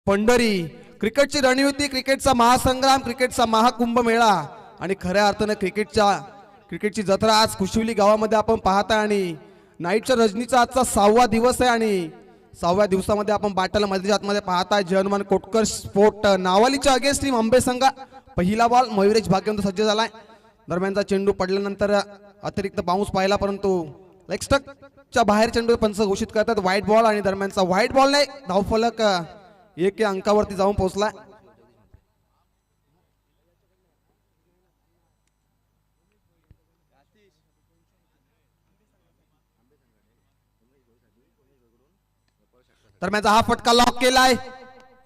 पंढरी, क्रिकेटची रणयुती, क्रिकेटचा महासंग्राम, क्रिकेटचा महाकुंभमेळा आणि खऱ्या अर्थानं क्रिकेटची जत्रा आज कुशिवली गावामध्ये आपण पाहता आणि नाईटच्या रजनीचा आजचा 6वा दिवस आहे आणि 6व्या दिवसामध्ये आपण बाटल मैदानाच्या आतमध्ये पाहताय जर्मन कोटकर स्पोर्ट नावालीच्या अगेन्स्ट टीम अंबे संघ. पहिला बॉल मयुरेश भाग्यवंत सज्ज झालाय. दरम्यानचा चेंडू पडल्यानंतर अतिरिक्त बाउन्स पाहिला परंतु लेग स्टकच्या बाहेर चेंडू पंच घोषित करतात व्हाईट बॉल आणि दरम्यानचा व्हाईट बॉल नाही धावफलक 1 या अंकावरती जाऊन पोहोचला. दरम्यानचा हा फटका लॉक केलाय.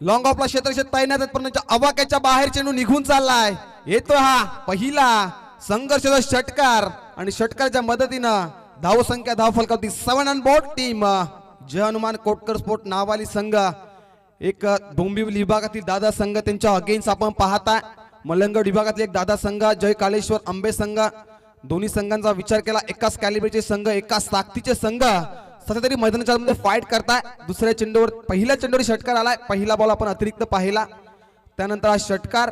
लॉंग ऑफला क्षेत्रक्षेत्र तैनात आहेत परंतु अवाक्याच्या बाहेर चेंडू निघून चाललाय. येतो हा पहिला संघर्षाचा षटकार आणि षटकाराच्या मदतीनं धावसंख्या धावफलकावरती 7 on board team Jai Hanuman Kotkar sport नावाली संघ. एक डोंबिवली विभागातील दादा संघ त्यांच्या अगेन्स्ट आपण पाहता. मलंगड विभागातील एक दादा संघ जय कालेश्वर अंबे संघ. दोन्ही संघांचा विचार केला एकाच कॅलिबरचे संघ एकाच ताकदीचे संघ सध्या तरी मैदानाच्या मध्ये फाईट करताय. दुसऱ्या चेंडूवर पहिल्या चेंडूवर षटकार आलाय. पहिला बॉल आपण अतिरिक्त पाहिला त्यानंतर हा षटकार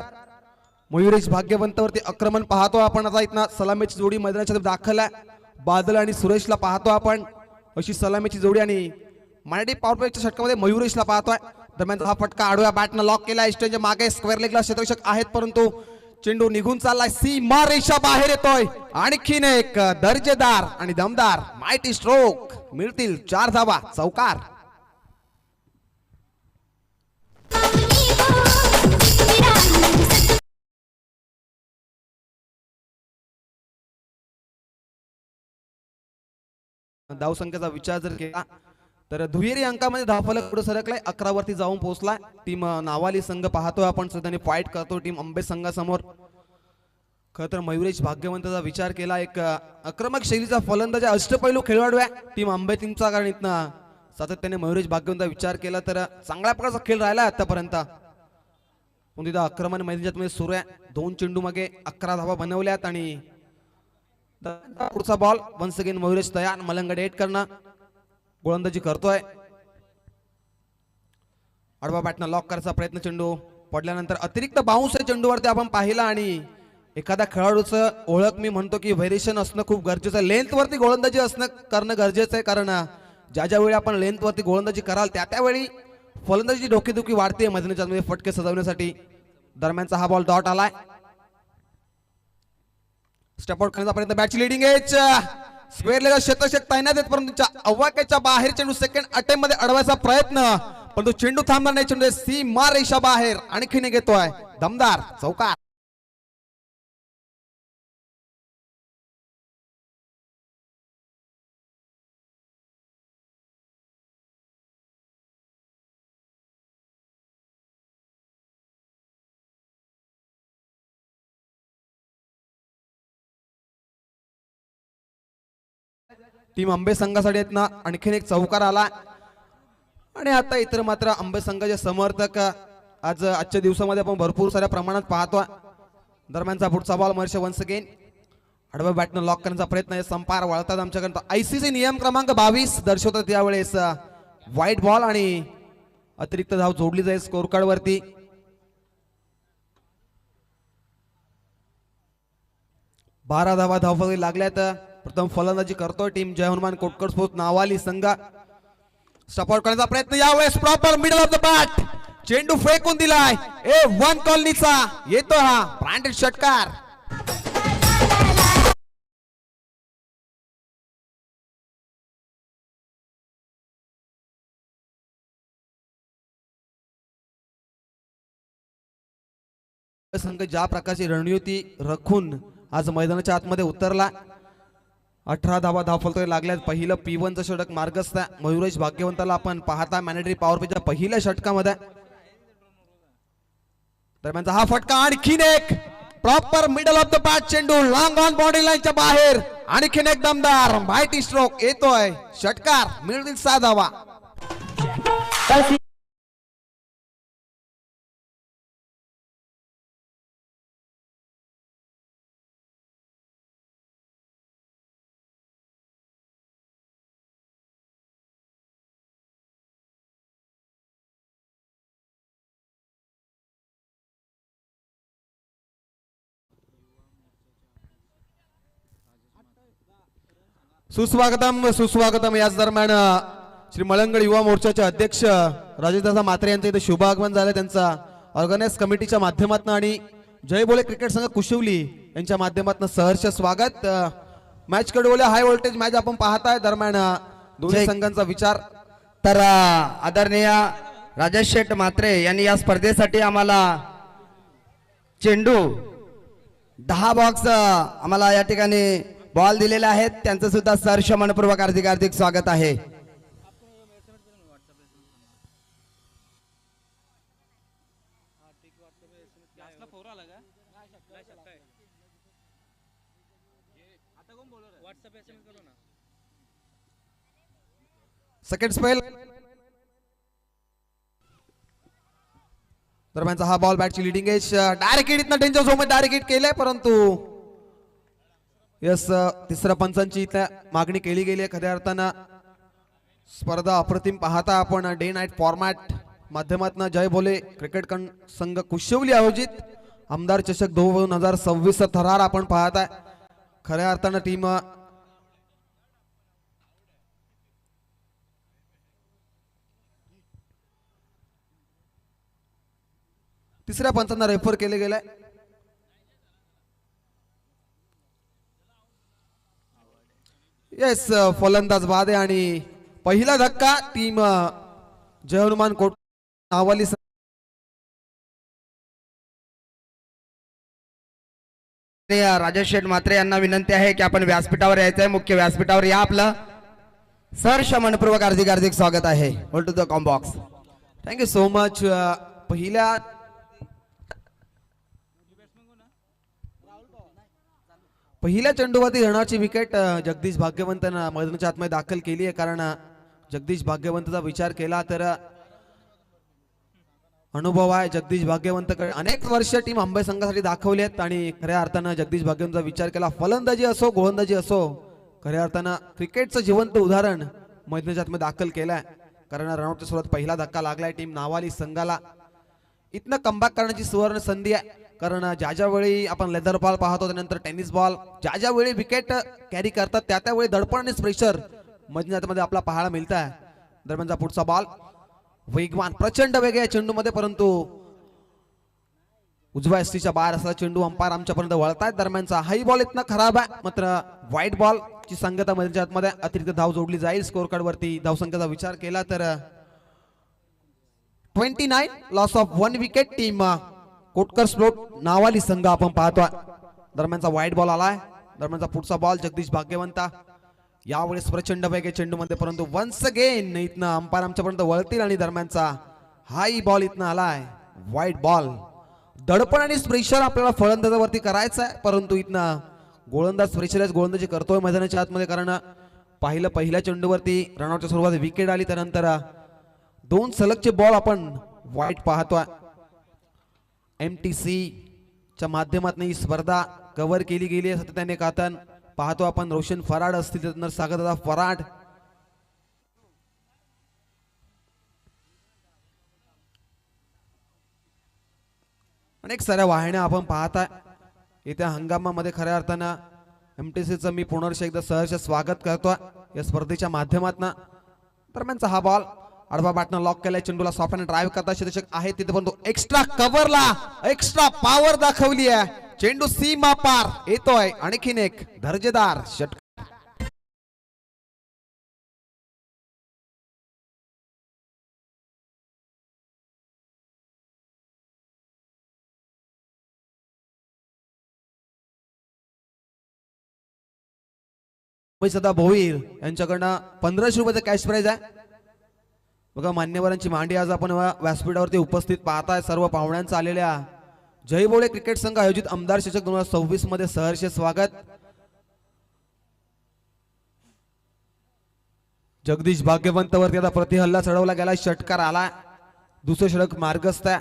मयुरेश भाग्यवंतवरती आक्रमण पाहतो आपण. आता इथनं सलामीची जोडी मैदानाच्या दाखल आहे. बादल आणि सुरेशला पाहतो आपण अशी सलामीची जोडी आणि मराठी पॉवर प्लेच्या षटकामध्ये मयुरेशला पाहतोय. दरम्यान हा फटका आडव्या बॅटनं लॉक केला. स्टेजच्या मागे स्क्वेअर लेगला क्षेत्ररक्षक आहेत परंतु चेंडू निघून चाललाय. सीमा रेषा बाहेर येतोय. आणखीन एक दर्जेदार आणि दमदार माइटी स्ट्रोक मिळतील 4 धावा चौकार. धावसंख्येचा विचार जर केला तर दुहेरी अंकामध्ये धावफलक पुढे सरकलाय 11 वरती जाऊन पोहोचलाय. टीम नावाली संघ पाहतोय आपण सध्या फाईट करतो टीम अंबे संघासमोर. खरं तर मयुरेश भाग्यवंताचा विचार केला एक आक्रमक शैलीचा फलंदाज अष्टपैलू खेळाडू आहे टीम अंबे टीमचा. कारण इथनं सातत्याने मयुरेश भाग्यवंताचा विचार केला तर चांगल्या प्रकारचा खेळ राहिला आतापर्यंत. पण तिथं आक्रमण मैदानात सुरू आहे. 2 चेंडू मागे 11 धावा बनवल्यात आणि पुढचा बॉल वन्स अगेन मयुरेश तयार. मलंगड एट करणं गोलंदाजी करतोय. आडवा बॅटनं लॉक करायचा प्रयत्न चेंडू पडल्यानंतर अतिरिक्त बाउन्स आहे चेंडूवरती आपण पाहिला आणि एखाद्या खेळाडूचं ओळख मी म्हणतो की व्हेरिएशन असणं खूप गरजेचं आहे. लेंथ वरती गोलंदाजी करणं गरजेचं आहे कारण ज्या वेळी आपण लेंथ वरती गोलंदाजी कराल त्यावेळी फलंदाजीची डोकेदुखी वाढते मैदानाच्या मध्ये फटके सजवण्यासाठी. दरम्यानचा हा बॉल डॉट आलाय. स्टेप आउट करण्याचा प्रयत्न बॅटची लिडिंग एज स्क्वेअर लेग क्षेत्रक्षक तैनात आहेत परंतु अवाक्याच्या बाहेर चेंडू सेकंड अटेम्प्ट मध्ये अडवायचा प्रयत्न परंतु चेंडू थांबणार नाही. चेंडू सीमा रेषा बाहेर आणखीन एक येतोय दमदार चौकार. टीम अंबे संघासाठी आहेत ना आणखीन एक चौकार आला आणि आता इतर मात्र अंबे संघाचे समर्थक आजच्या दिवसामध्ये आपण भरपूर साऱ्या प्रमाणात पाहतो. दरम्यानचा पुढचा बॉल मर्ष वन्स अगेन आडव्या बॅटनं लॉक करण्याचा प्रयत्न संपार वळतात आमच्याकडे. आयसीसी नियम क्रमांक 22 दर्शवतात यावेळेस व्हाईट बॉल आणि अतिरिक्त धाव जोडली जाईल स्कोर कार्ड वरती. बारा धावा धावफलक लागल्यात. प्रथम फलंदाजी करतोय टीम जय हनुमान कोटकर स्पोर्ट नावाली संघ. सपोर्ट करण्याचा प्रयत्न यावेळेस proper middle of the bat चेंडू फेकून दिलाय. 1 कॉलनीचा येतो हा ब्रँडेड षटकार. संघ ज्या प्रकारची रणयुती राखून आज मैदानाच्या आतमध्ये उतरला. 18 धावा धावफलक लागल्यात. पहिलं P1चं षटक मार्गस्थ मयुरेश भाग्यवंताला आपण पाहता मॅनेटरी पॉवर प्लेच्या पहिल्या षटकामध्ये. दरम्यानचा हा फटका आणखीन एक proper middle of the bat चेंडू लॉंग ऑन बाउंड्री लाईनच्या बाहेर आणखीन एक दमदार माइटी स्ट्रोक येतोय षटकार मिळतील 6 धावा. सुस्वागतम सुस्वागतम. याच दरम्यान श्री मलंगड युवा मोर्चाचे अध्यक्ष राजेशदादा म्हात्रे यांचं इथे शुभ आगमन झालं. त्यांचा ऑर्गनाइज कमिटीच्या माध्यमातून आणि जय बोले क्रिकेट संघ कुशिवली यांच्या माध्यमातून सहर्ष स्वागत. मॅच कडवले हाय व्होल्टेज मॅच आपण पाहताय. दरम्यान दोन्ही संघांचा विचार तर आदरणीय राजेश शेठ म्हात्रे यांनी या स्पर्धेसाठी आम्हाला चेंडू 10 बॉक्स आम्हाला या ठिकाणी बॉल दिलेले आहेत. त्यांचं सुद्धा सहर्ष मनपूर्वक हार्दिक हार्दिक स्वागत आहे. सेकंड स्पेल दरम्यानचा हा बॉल बॅटची लिडिंग एज डायरेक्ट हिट इथनं डेंजर झोन मध्ये डायरेक्ट हिट केलंय. परंतु यस तिसऱ्या पंचांची इथं मागणी केली गेली आहे. खऱ्या अर्थानं स्पर्धा अप्रतिम पाहता आपण डे नाईट फॉर्मॅट माध्यमातून जय बोले क्रिकेट संघ कुशिवली आयोजित आमदार चषक 2026 थरार आपण पाहताय. खऱ्या अर्थानं टीम तिसऱ्या पंचांना रेफर केले गेलाय. येस फलंदाज बाद आहे आणि पहिला धक्का टीम जय हनुमान कोट नावाली राजेश शेठ म्हात्रे यांना विनंती आहे की आपण व्यासपीठावर यायचं आहे. मुख्य व्यासपीठावर या. आपलं सहर्ष मनपूर्वक हार्दिक हार्दिक स्वागत आहे. Hold to the combox. Thank you so much. पहिल्या चेंडूवरती रणाची विकेट जगदीश भाग्यवंतांना मैदानाच्या आतमध्ये दाखल केली आहे. कारण जगदीश भाग्यवंतचा विचार केला तर अनुभव आहे जगदीश भाग्यवंतकडे. अनेक वर्ष टीम आंबे संघासाठी दाखवली आहेत आणि खऱ्या अर्थानं जगदीश भाग्यवंतचा विचार केला. फलंदाजी असो गोलंदाजी असो खऱ्या अर्थानं क्रिकेटचं जिवंत उदाहरण मैदानाच्या आतमध्ये दाखल केलंय. कारण रनआउटच्या सुरुवात पहिला धक्का लागलाय टीम नावाली संघाला. इथनं कमबॅक करण्याची सुवर्ण संधी आहे. कारण ज्या ज्या वेळी आपण लेदर बॉल पाहतो त्यानंतर टेनिस बॉल ज्या ज्या वेळी विकेट कॅरी करतात त्या त्यावेळी दडपण आणि प्रेशर मैदानामध्ये आपला पाहायला मिळत आहे. दरम्यानचा पुढचा बॉल वेगवान प्रचंड वेग आहे चेंडूमध्ये. परंतु उजव्या एसटीच्या बाहेर असला चेंडू अंपायर आमच्यापर्यंत वळतायत. दरम्यानचा हाई बॉल इथनं खराब आहे. मात्र व्हाईट बॉल ची संगता मैदानाच्या आतमध्ये अतिरिक्त धाव जोडली जाईल. स्कोर कार्ड वरती धावसंख्येचा विचार केला तर 29 loss of 1 wicket team Kotkar स्लोट नावाली संघ आपण पाहतोय. दरम्यानचा व्हाईट बॉल आलाय. दरम्यानचा पुढचा बॉल जगदीश भाग्यवंता. यावेळेस प्रचंड वेग आहे चेंडूमध्ये. परंतु वन्स अगेन इथनं अंपायर आमच्यापर्यंत वळतील आणि दरम्यानचा हाई बॉल इथनं आलाय. व्हाईट बॉल दडपण आणि प्रेशर आपल्याला फलंदाजावरती करायचं आहे. परंतु इथनं गोलंदाज प्रेशराइज गोलंदाजी करतोय मैदानाच्या आतमध्ये. कारण पहिल्या चेंडूवरती रनआउटच्या सुरुवात विकेट आली. त्यानंतर 2 सलगचे बॉल आपण व्हाईट पाहतोय. MTC च्या माध्यमातून ही स्पर्धा कव्हर केली गेली आहे सातत्याने. कातन पाहतो आपण रोशन फराड असतील त्यानंतर सागरदादा फराड. अनेक साऱ्या वाहिन्या आपण पाहताय येत्या हंगामामध्ये. खऱ्या अर्थानं MTCचं मी पुनर्श एकदा सहर्ष स्वागत करतोय या स्पर्धेच्या माध्यमातून. दरम्यानचा हा बॉल आडवा बॅटनं लॉक केलाय. चेंडूला सॉफ्टने ड्राईव्ह करता क्षेत्ररक्षक आहे तिथे पण तो एक्स्ट्रा कव्हरला एक्स्ट्रा पॉवर दाखवली आहे. चेंडू सीमा पार येतोय. आणखीन एक दर्जेदार षटकार. सदा भोईर यांच्याकडनं 1500 रुपयाचं कॅश प्राइज आहे. बघा मान्यवरांची मांडी आज आपण व्यासपीठावरती उपस्थित पाहताय. सर्व पाहुण्यांचं आलेल्या जय बोले क्रिकेट संघ आयोजित आमदार चषक 2026 मध्ये सहर्ष स्वागत. जगदीश भाग्यवंत वरती आता प्रतिहल्ला चढवला गेला. षटकार आला. दुसरे षटक मार्गस्थ आहे.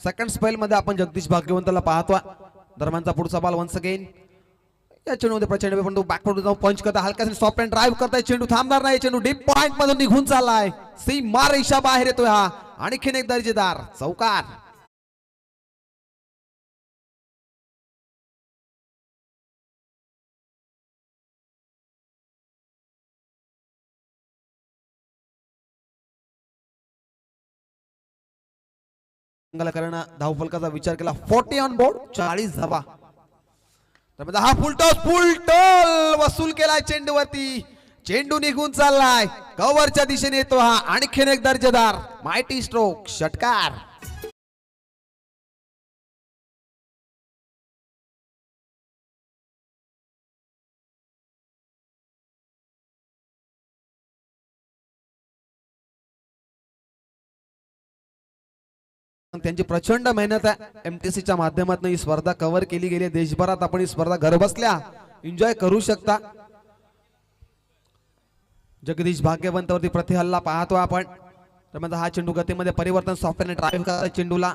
सेकंड स्पेल मध्ये आपण जगदीश भाग्यवंतला पाहतोय. दरम्यानचा पुढचा बॉल वन्स अगेन या चेंडूमध्ये प्रचंड पण तो बॅकवर्ड जाऊन पंच करता हलका सॉफ्ट अँड ड्राईव्ह करताय. चेंडू थांबणार नाही. चेंडू डीप पॉइंट मधून निघून चाललाय. सीमा रेषा बाहेर येतोय हा. आणखीन एक दर्जेदार चौकार. कारण धावफलकाचा विचार केला 40 ऑन बोर्ड 40 धावा. हा फुलटॉस वसूल केलाय चेंडूवरती. चेंडू निघून चाललाय कव्हरच्या दिशेने येतो हा आणखीन एक दर्जेदार मायटी स्ट्रोक षटकार. त्यांची प्रचंड मेहनत आहे. एमटीसीच्या माध्यमातून ही स्पर्धा कव्हर केली गेली. देशभरात आपण ही स्पर्धा घर बसल्या एन्जॉय करू शकता. जगदीश भाग्यवंतवरती प्रतिहल्ला पाहतो आपण. तर हा चेंडू गतीमध्ये परिवर्तन सॉफ्टवेअर ड्राईव्ह करता चेंडूला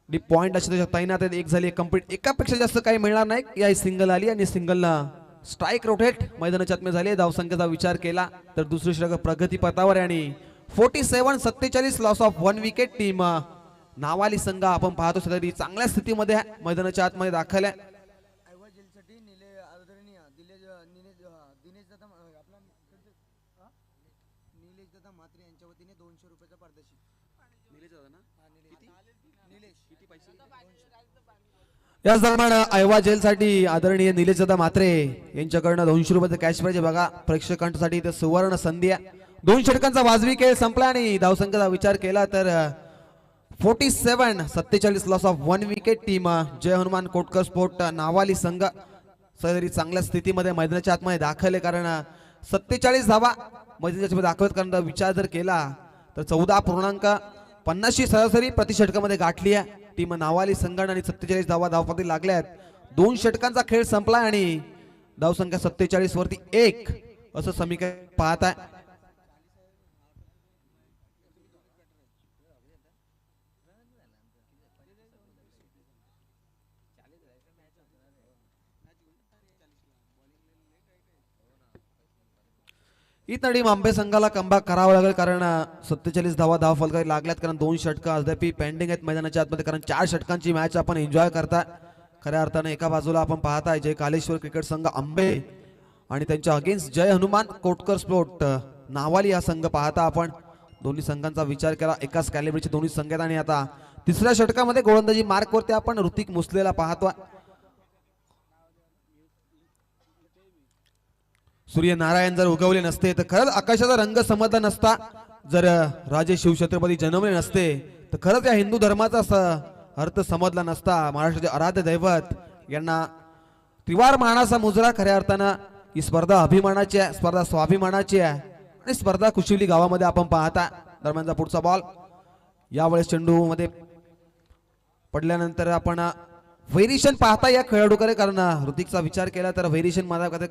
डीप पॉइंट अशी तैनात एक झाली कंप्लीट. एकापेक्षा जास्त काही मिळणार नाही. या सिंगल आली आणि सिंगलला स्ट्राईक रोटेट मैदानाच्या आतमध्ये झाली. धावसंख्येचा विचार केला तर दुसरी षटक प्रगती पथावर आणि 47-47 लॉस ऑफ 1 विकेट. टीम नावाली संघ आपण पाहतो सध्या चांगल्या स्थितीमध्ये मैदानाच्या आतमध्ये दाखल आहे. याच दरम्यान ऐवा जेलसाठी आदरणीय निलेश दादा म्हात्रे यांच्याकडनं 200 रुपयाचं कॅश प्राइज बघा. प्रेक्षकांसाठी इथे सुवर्ण संधी आहे. 2 षटकांचा वाजवी खेळ संपला आणि धावसंख्येचा विचार केला तर 47-47 loss of 1 wicket. Team Jai Hanuman Kotkar sport नावाली संघ सदरी चांगल्या स्थितीमध्ये मैदानाच्या आतमध्ये दाखल आहे. कारण 47 धावा मैदानाच्या दाखवत करण्याचा विचार जर केला तर 14.50 सरासरी प्रति षटकामध्ये गाठली आहे. टीम नावाली संघाने आणि 47 धावा धावपती लागल्यात. 2 षटकांचा खेळ संपला आणि धावसंख्या 47 वरती 1 असं समीकरण पाहत आहे. ही टीम आंबे संघाला कमबॅक करावा लागेल कारण 47 धावा धाव फलकात लागल्यात. कारण 2 षटकं अद्याप पेंडिंग आहेत मैदानाच्या आतमध्ये. कारण 4 षटकांची मॅच आपण एन्जॉय करता. खऱ्या अर्थाने एका बाजूला आपण पाहताय जय कालेश्वर क्रिकेट संघ आंबे आणि त्यांच्या अगेन्स्ट जय हनुमान कोटकर स्पोर्ट नावाली हा संघ पाहता आपण. दोन्ही संघांचा विचार केला एकाच कॅलिबरचे दोन्ही संघ आहेत. आणि आता तिसऱ्या षटकामध्ये गोलंदाजी मार्क वरती आपण ऋतिक मुसलेला पाहतोय. सूर्यनारायण जर उगवले नसते तर खरंच आकाशाचा रंग समजला नसता. जर राजे शिवछत्रपती जन्मले नसते तर खरंच या हिंदू धर्माचा अर्थ समजला नसता. महाराष्ट्राचे आराध्य दैवत यांना त्रिवार मानाचा मुजरा. खऱ्या अर्थानं ही स्पर्धा अभिमानाची आहे, स्पर्धा स्वाभिमानाची आहे आणि स्पर्धा कुशिवली गावामध्ये आपण पाहता. दरम्यानचा पुढचा बॉल यावेळेस चेंडू मध्ये पडल्यानंतर आपण व्हेरिएशन पाहता या खेळाडूकडे. कारण ऋतिकचा विचार केला तर व्हेरिएशन मध्ये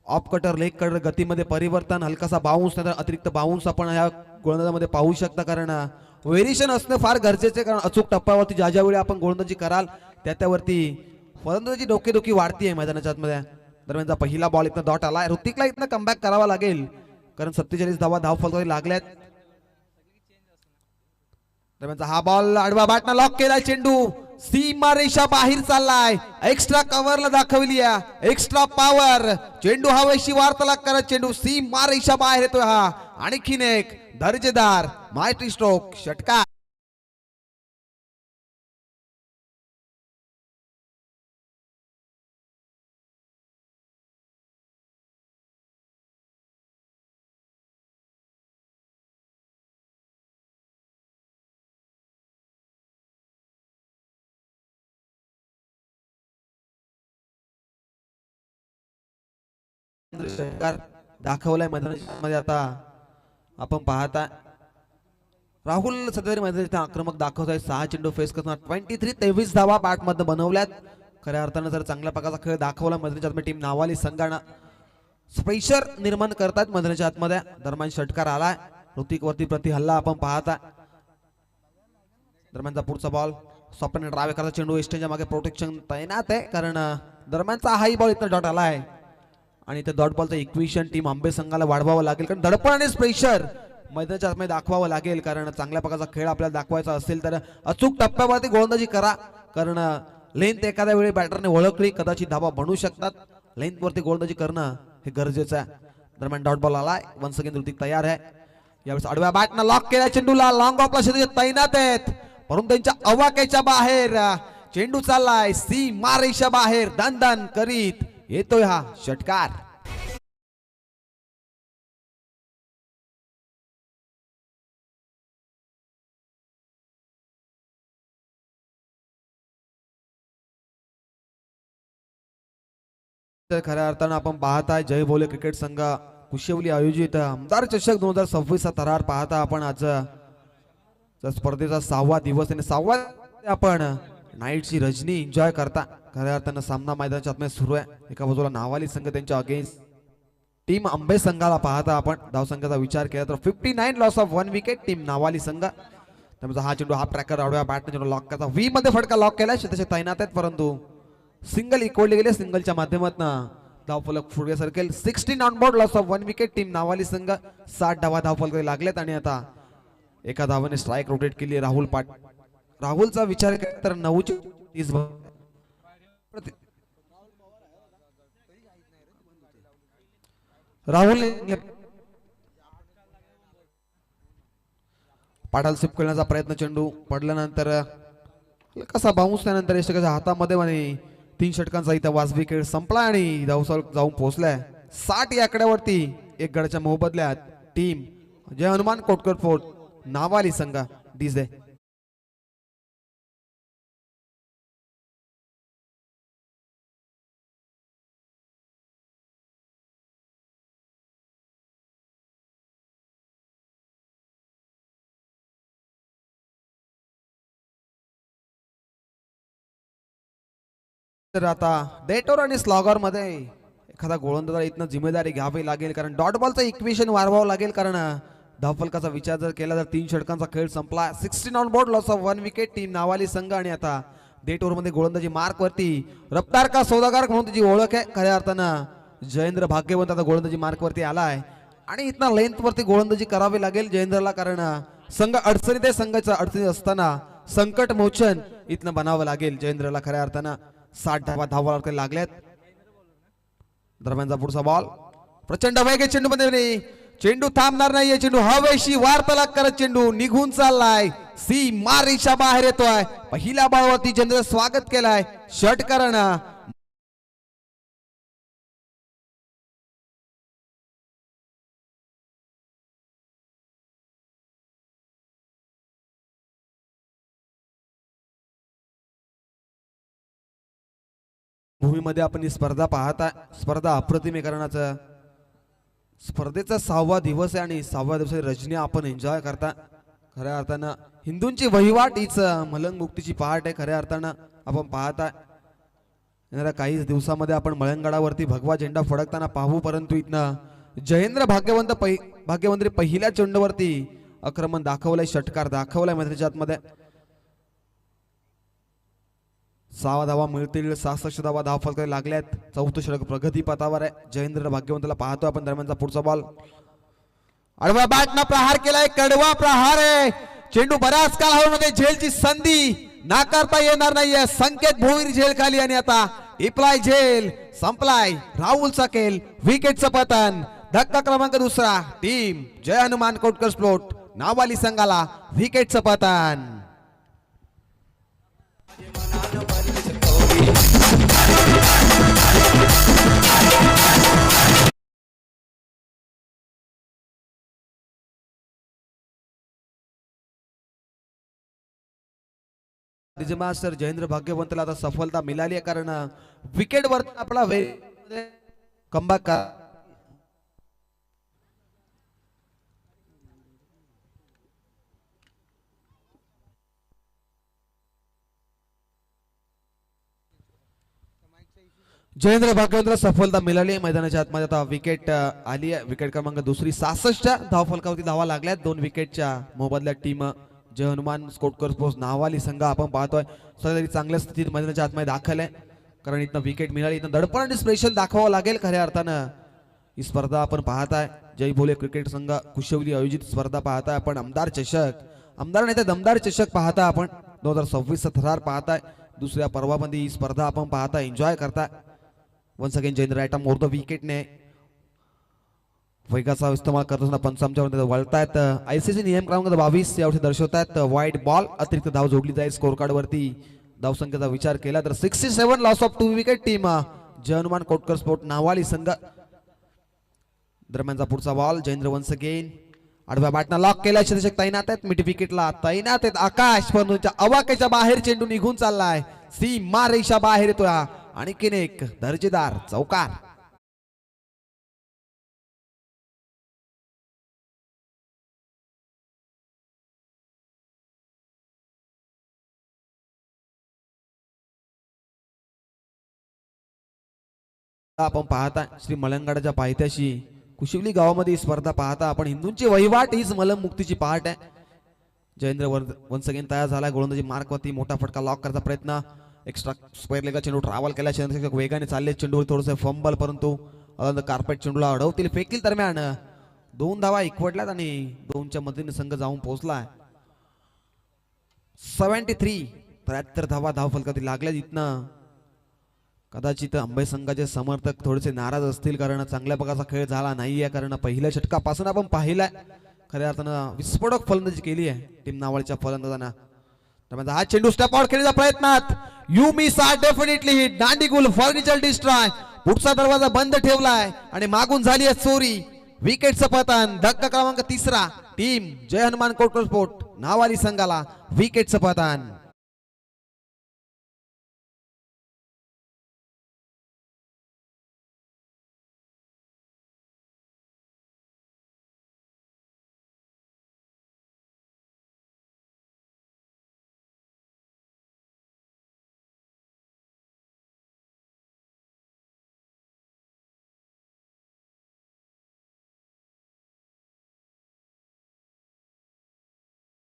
ऑफ कटर लेग कटर गतीमध्ये परिवर्तन, हलकासा बाउन्स नाही अतिरिक्त बाउन्स आपण या गोलंदाजीमध्ये पाहू शकता. कारण व्हेरिएशन असणं फार गरजेचे. कारण अचूक टप्प्यावरती ज्या ज्यावेळी आपण गोलंदाजी कराल त्यावरती फलंदाजी डोकेदुखी वाढतीये मैदानाच्या आतमध्ये. दरम्यानचा पहिला बॉल इथं डॉट आलाय. ऋतिकला इथनं कमबॅक करावा लागेल कारण 47 धावा धाव फलकात लागल्यात. दरम्यानचा हा बॉल आडवा बॅटनं लॉक केलाय. चेंडू सीमा रेषा बाहेर चाललाय. एक्स्ट्रा कव्हरला दाखवली आहे एक्स्ट्रा पॉवर. चेंडू हवेशी वार्तालाप करत चेंडू सीमा रेषा बाहेर येतोय. हा आणखीन एक दर्जेदार मायटी स्ट्रोक षटकार. दाखवलाय मैदानामध्ये. आता आपण पाहता राहुल सध्या मैदानात आक्रमक दाखवत आहे. 6 चेंडू फेस करणार 23 धावा बॅट मध्ये बनवल्यात. खऱ्या अर्थानं जर चांगल्या प्रकारचा खेळ दाखवला मैदानाच्या आतमध्ये टीम नावाली संघानं स्पेशर निर्माण करतात मैदानाच्या आतमध्ये. दरम्यान षटकार आलाय. ऋतिक वरती प्रति हल्ला आपण पाहता. दरम्यानचा पुढचा बॉल स्वप्न ड्राइव्ह करता चेंडू एस्टेच्या मागे प्रोटेक्शन तैनात आहे. कारण दरम्यानचा हाई बॉल इथं डॉट आलाय आणि त्या डॉट बॉलचं इक्वेशन टीम आंबे संघाला वाढवावं लागेल. कारण दडपण आणि प्रेशर मैदानाच्या आतमध्ये दाखवावं लागेल. कारण चांगल्या प्रकारचा खेळ आपल्याला दाखवायचा असेल तर अचूक टप्प्यावरती गोलंदाजी करा. कारण लेंथ एखाद्या वेळी बॅटरने ओळखली कदाचित धावा बनू शकतात. लेंथ वरती गोलंदाजी करणं हे गरजेचं आहे. दरम्यान डॉट बॉल आलाय. वन्स अगेन ऋतिक तयार आहे. यावेळेस आडव्या बॅटनं लॉक केला चेंडूला, लॉंग ऑफला क्षेत्ररक्षक तैनात आहेत परंतु त्यांच्या अवाक्याच्या बाहेर चेंडू चाललाय सीमारेषा बाहेर, दन दन करीत येतोय हा षटकार. तर खऱ्या अर्थानं आपण पाहताय जय भोले क्रिकेट संघ कुशेवली आयोजित आमदार चषक 2026 चा थरार पाहता आपण. आज स्पर्धेचा 6वा दिवस आणि 6वा आपण नाईटची रजनी एन्जॉय करता. खऱ्या अर्थानं सामना मैदानाच्या आतमध्ये सुरू आहे. एका बाजूला नावाली संघ त्यांच्या अगेन्स्ट टीम आंबे संघाला पाहता आपण. धावसंख्येचा विचार केला तर 59 लॉस ऑफ 1 विकेट टीम नावाली संघ. त्यामुळे हा चेंडू हाफ ट्रॅकर आडव्या बॅटने चेंडू लॉक करता, व्ही मध्ये फटका लॉक केला, क्षेत्ररक्षक तैनात आहेत परंतु सिंगल इक्वलली गेले. सिंगलच्या माध्यमातून धावफलक पुढे सरकेल. 16 on board loss of 1 wicket team नावाली संघ. 60 धावा धावफलक लागलेत आणि आता एका धावाने स्ट्राईक रोटेट केली राहुल राहुलचा विचार केला तर 9 राहुल पाठाल सिप करण्याचा प्रयत्न, चेंडू पडल्यानंतर कसा बाउन्स त्यानंतर यष्टकाच्या हातामध्ये आणि 3 षटकांचा इथं वाजवी खेळ संपला आणि धावफलक जाऊन पोहोचलाय 60 या आकड्यावरती. एक गडाच्या मोबदल्यात टीम जय हनुमान कोटकर फोर्ट नावाली संघ डीजे. तर आता डेटोर आणि स्लॉगर मध्ये एखादा गोलंदाज इथनं जिम्मेदारी घ्यावी लागेल कारण डॉट बॉलचं इक्वेशन वाढवावं लागेल कारण धावफलकाचा विचार जर केला तर 3 षटकांचा खेळ संपला. 16 on board loss of 1 wicket team नावाली संघ आणि आता डेट ओव्हर मध्ये गोलंदाजी मार्क वरती रफ्तार का सौदागर म्हणून त्याची ओळख आहे. खऱ्या अर्थानं जयेंद्र भाग्यवंत आता गोलंदाजी मार्क वरती आलाय आणि इथनं लेंथ वरती गोलंदाजी करावी लागेल जयेंद्रला कारण संघ अडचणीत आहे. संघाच्या अडचणीत असताना संकट मोचन इथनं बनावं लागेल जयेंद्रला. खऱ्या अर्थानं 60 धावा लागल्यात. दरम्यानचा पुढचा बॉल प्रचंड वेग चेंडू मध्ये, चेंडू थांबणार नाहीये, चेंडू हवेशी वार्तालाप करत चेंडू निघून चाललाय सीमारेषा बाहेर येतोय. पहिल्या बॉलवरती जयेंद्र स्वागत केलाय षटकारानं. भूमीमध्ये आपण ही स्पर्धा पाहता. स्पर्धा अप्रतिमीकरणाचं स्पर्धेचा 6वा दिवस आहे आणि 6व्या दिवसाची रजनी आपण एन्जॉय करता. खऱ्या अर्थानं हिंदूंची वहिवाट हीच मलंग मुक्तीची पहाट आहे. खऱ्या अर्थानं आपण पाहता येणाऱ्या काही दिवसामध्ये आपण मळंगगडावरती भगवा झेंडा फडकताना पाहू परंतु इथनं जयेंद्र भाग्यवंत पहिल्या चेंडूवरती आक्रमण दाखवलंय, षटकार दाखवलाय मैदानाच्या आतमध्ये. 6 धावा मिळतील, 66 धावा धावफलक लागल्यात. 4थं षटक प्रगती पथावर आहे. जयेंद्र भाग्यवंतला पाहतो आपण. दरम्यानचा पुढचा बॉल आडवा बॅटनं प्रहार केलाय, कडवा प्रहार आहे. चेंडू बऱ्याच काळ हवेमध्ये, झेलची संधी नाकारता येणार नाहीये. संकेत भोईर झेल खाली आणि आता इप्लाय झेल संपलाय. राहुल सकेल विकेटचं पतन. धक्का क्रमांक 2 टीम जय हनुमान कोटकर स्पोर्ट नावाली संघाला विकेटचं पतन. मास्टर जयेंद्र भाग्यवंतला आता सफलता मिळाली आहे कारण विकेटवर आपला कमबॅक जयेंद्र भाग्यवंतला सफलता मिळाली आहे. मैदानाच्या आतमध्ये आता विकेट आली आहे. विकेट क्रमांक 2 66 धावफलकावरती धावा लागल्यात. 2 विकेटच्या मोबदल्यात टीम जय हनुमान कोटकर स्पोर्ट्स नावाली संघ आपण पाहतोय सगळी चांगल्या स्थितीत मैदानाच्या आतमध्ये दाखल आहे कारण इथनं विकेट मिळाली. इथं दडपण आणि स्पेशल दाखवावं लागेल. खऱ्या अर्थानं ही स्पर्धा आपण पाहताय जय भोले क्रिकेट संघ कुशेवली आयोजित स्पर्धा पाहताय आपण. आमदार चषक, आमदार नाही तर दमदार चषक पाहता आपण. 2026 थरार पाहताय. दुसऱ्या पर्वामध्ये ही स्पर्धा आपण पाहता एन्जॉय करताय. वन्स अगेन जयेंद्र ॲटम मोर द विकेटने वेगाचा इस्तेमाल करत असताना पंच आमच्यावर वळतायत. आयसीसी नियम क्रमांक 22 यावर्षी दर्शवतायत वाईट बॉल अतिरिक्त धाव जोडली जाईल. स्कोर कार्ड वरती धावसंख्येचा विचार केला तर 67 loss of 2 wicket team Jai Hanuman Kotkar sport नावाली संघ. दरम्यानचा पुढचा बॉल जयेंद्र वन्स अगेन आडव्या बॅटना लॉक केला. क्षेत्ररक्षक तैनात आहेत. मिड विकेटला तैनात आहेत. आकाश परंतुच्या अवाक्याच्या बाहेर चेंडू निघून चाललाय. सीमा रेषा बाहेर येतोय आणखीन एक दर्जेदार चौकार. आपण पाहता श्री मलंगडाच्या पायथ्याशी कुशिवली गावामध्ये ही स्पर्धा पाहता आपण. हिंदूंची वहिवाट हीच मलम मुक्तीची पहाट आहे. जयेंद्र वन्स अगेन तयार झाला. गोलंदाजी मार्कवरती मोठा फटका लॉक करायचा प्रयत्न. एक्स्ट्रा स्क्वेअर लेगा चेंडू ट्रॅव्हल केला. क्षेत्ररक्षक वेगाने चालले. चेंडूवर थोडंसं फंबल परंतु कार्पेट चेंडूला अडवतील फेकील दरम्यान 2 धावा एकवटल्यात आणि 2च्या मदतीने संघ जाऊन पोहोचला. 73 धावा धाव फलकावरती लागल्या. इथनं कदाचित अंबे संघाचे समर्थक थोडेसे नाराज असतील कारण चांगल्या प्रकारचा खेळ झाला नाहीये. कारण पहिल्या षटकापासून आपण पाहिलाय खऱ्या अर्थानं विस्फोटक फलंदाजी केली आहे टीम नावाळीच्या फलंदाजांना. त्यामुळे हा चेंडू स्टेप आउट खेळण्याच्या प्रयत्नात you miss are definitely hit. दांडीगुल फर्निचर डिस्ट्रॉय. पुढचा दरवाजा बंद ठेवलाय आणि मागून झाली आहे चोरी. विकेटचं पतन. धक्का क्रमांक 3 टीम जय हनुमान कोटकर स्पोर्ट नावाली संघाला विकेटचं पतन.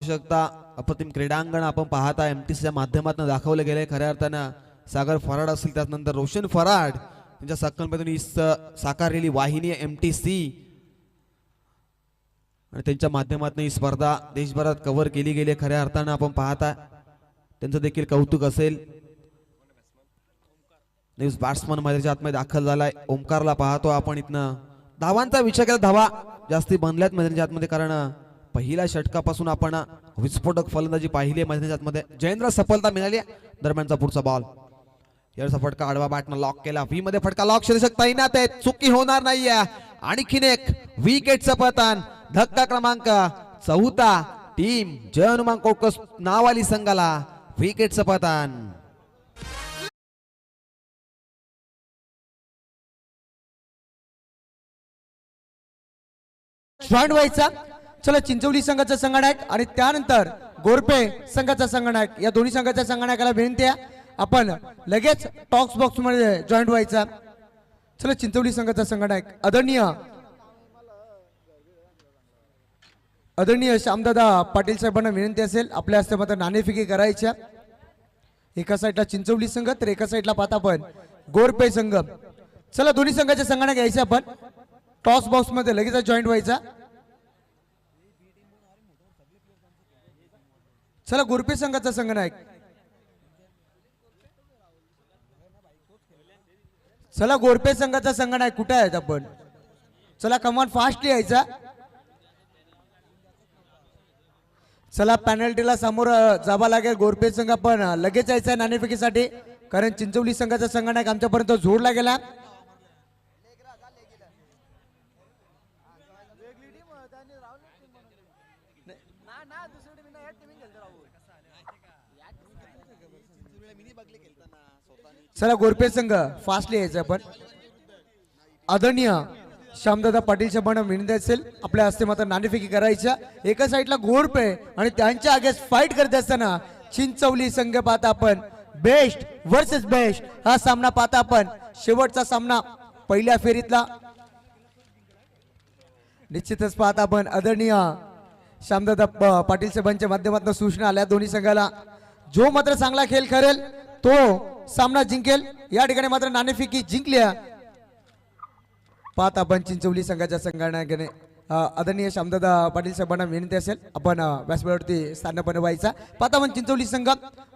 शकता अप्रतिम क्रीडांगण आपण पाहता एमटीसीच्या माध्यमातून दाखवले गेले. खऱ्या अर्थानं सागर फराड असतील त्यानंतर रोशन फराड त्यांच्या सक्कलमधून ही साकारलेली वाहिनी एमटीसी आणि त्यांच्या माध्यमातून ही स्पर्धा देशभरात कव्हर केली गेली. खऱ्या अर्थानं आपण पाहता त्यांचं देखील कौतुक असेल. न्यूज बॅट्समन मैदानाच्या आतमध्ये दाखल झालाय. ओमकारला पाहतो आपण. इथनं धावांचा विचार केला धावा जास्ती बनल्यात मैदानाच्या आतमध्ये कारण पहिल्या षटकापासून आपण विस्फोटक फलंदाजी पाहिली मैदानाच्या आतमध्ये. जयेंद्र सफलता मिळाली. दरम्यानचा पुढचा बॉल याचा फटका आडवा बॅटनं लॉक केला. व्ही मध्ये फटका लॉक. क्षेत्ररक्षक तैनात आहेत. चुकी होणार नाहीये. आणखीन एक विकेटचं पतन. धक्का क्रमांक 4 टीम जय हनुमान कोटकर नावाली संघाला विकेटचं पतन. जॉईंट व्हायचा. चला चिंचवली संघाचा संघनायक आणि त्यानंतर गोरपे संघाचा संघनायक या दोन्ही संघाच्या संघनायकाला विनंती आहे आपण लगेच टॉक्स बॉक्स मध्ये जॉईंट व्हायचा. चला चिंचवली संघाचा संघनायक आदरणीय श्यामदादा पाटील साहेबांना विनंती असेल आपल्या हस्ते मात्र नाणेफेकी करायच्या. एका साईडला चिंचवली संघ तर एका साईडला पाहता आपण गोरपे संघ. चला दोन्ही संघाच्या संघाने घ्यायचे आपण टॉस बॉक्स मध्ये लगेच जॉईंट व्हायचा. चला गोरपे संघाचा संघनायक. चला गोरपे संघाचा संघनायक कुठे आहेत आपण. चला कमान फास्ट यायचा. चला पॅनल्टीला समोर जावा लागेल. गोरपे संघ पण लगेच यायचा नाणेफेकीसाठी कारण चिंचवली संघाचा संघनायक आमच्यापर्यंत जोडला गेला. चला गोरपे संघ फास्टली यायचं आपण. आदरणीय श्यामदादा पाटील साहेबांना विनंती असेल आपल्या हस्ते मात्र नाणेफेकी करायच्या. एका साईडला गोरपे आणि त्यांच्या अगेन्स्ट फाईट करत असताना चिंचवली संघ पाहता आपण बेस्ट वर्सेस बेस्ट हा सामना पाहता आपण. शेवटचा सामना पहिल्या फेरीतला निश्चितच पाहता आपण. आदरणीय श्यामदादा पाटील साहेबांच्या माध्यमातून सूचना आल्या दोन्ही संघाला जो मात्र चांगला खेळ करेल तो सामना जिंकेल. या ठिकाणी मात्र नाणेफेकी जिंकल्या पाहता आपण चिंचवली संघाच्या संघाने आदरणीय श्यामदादा पाटील साहेबांना विनंती असेल आपण व्यासपीठावरती स्थानपणे व्हायचा. पाहता आपण चिंचवली संघ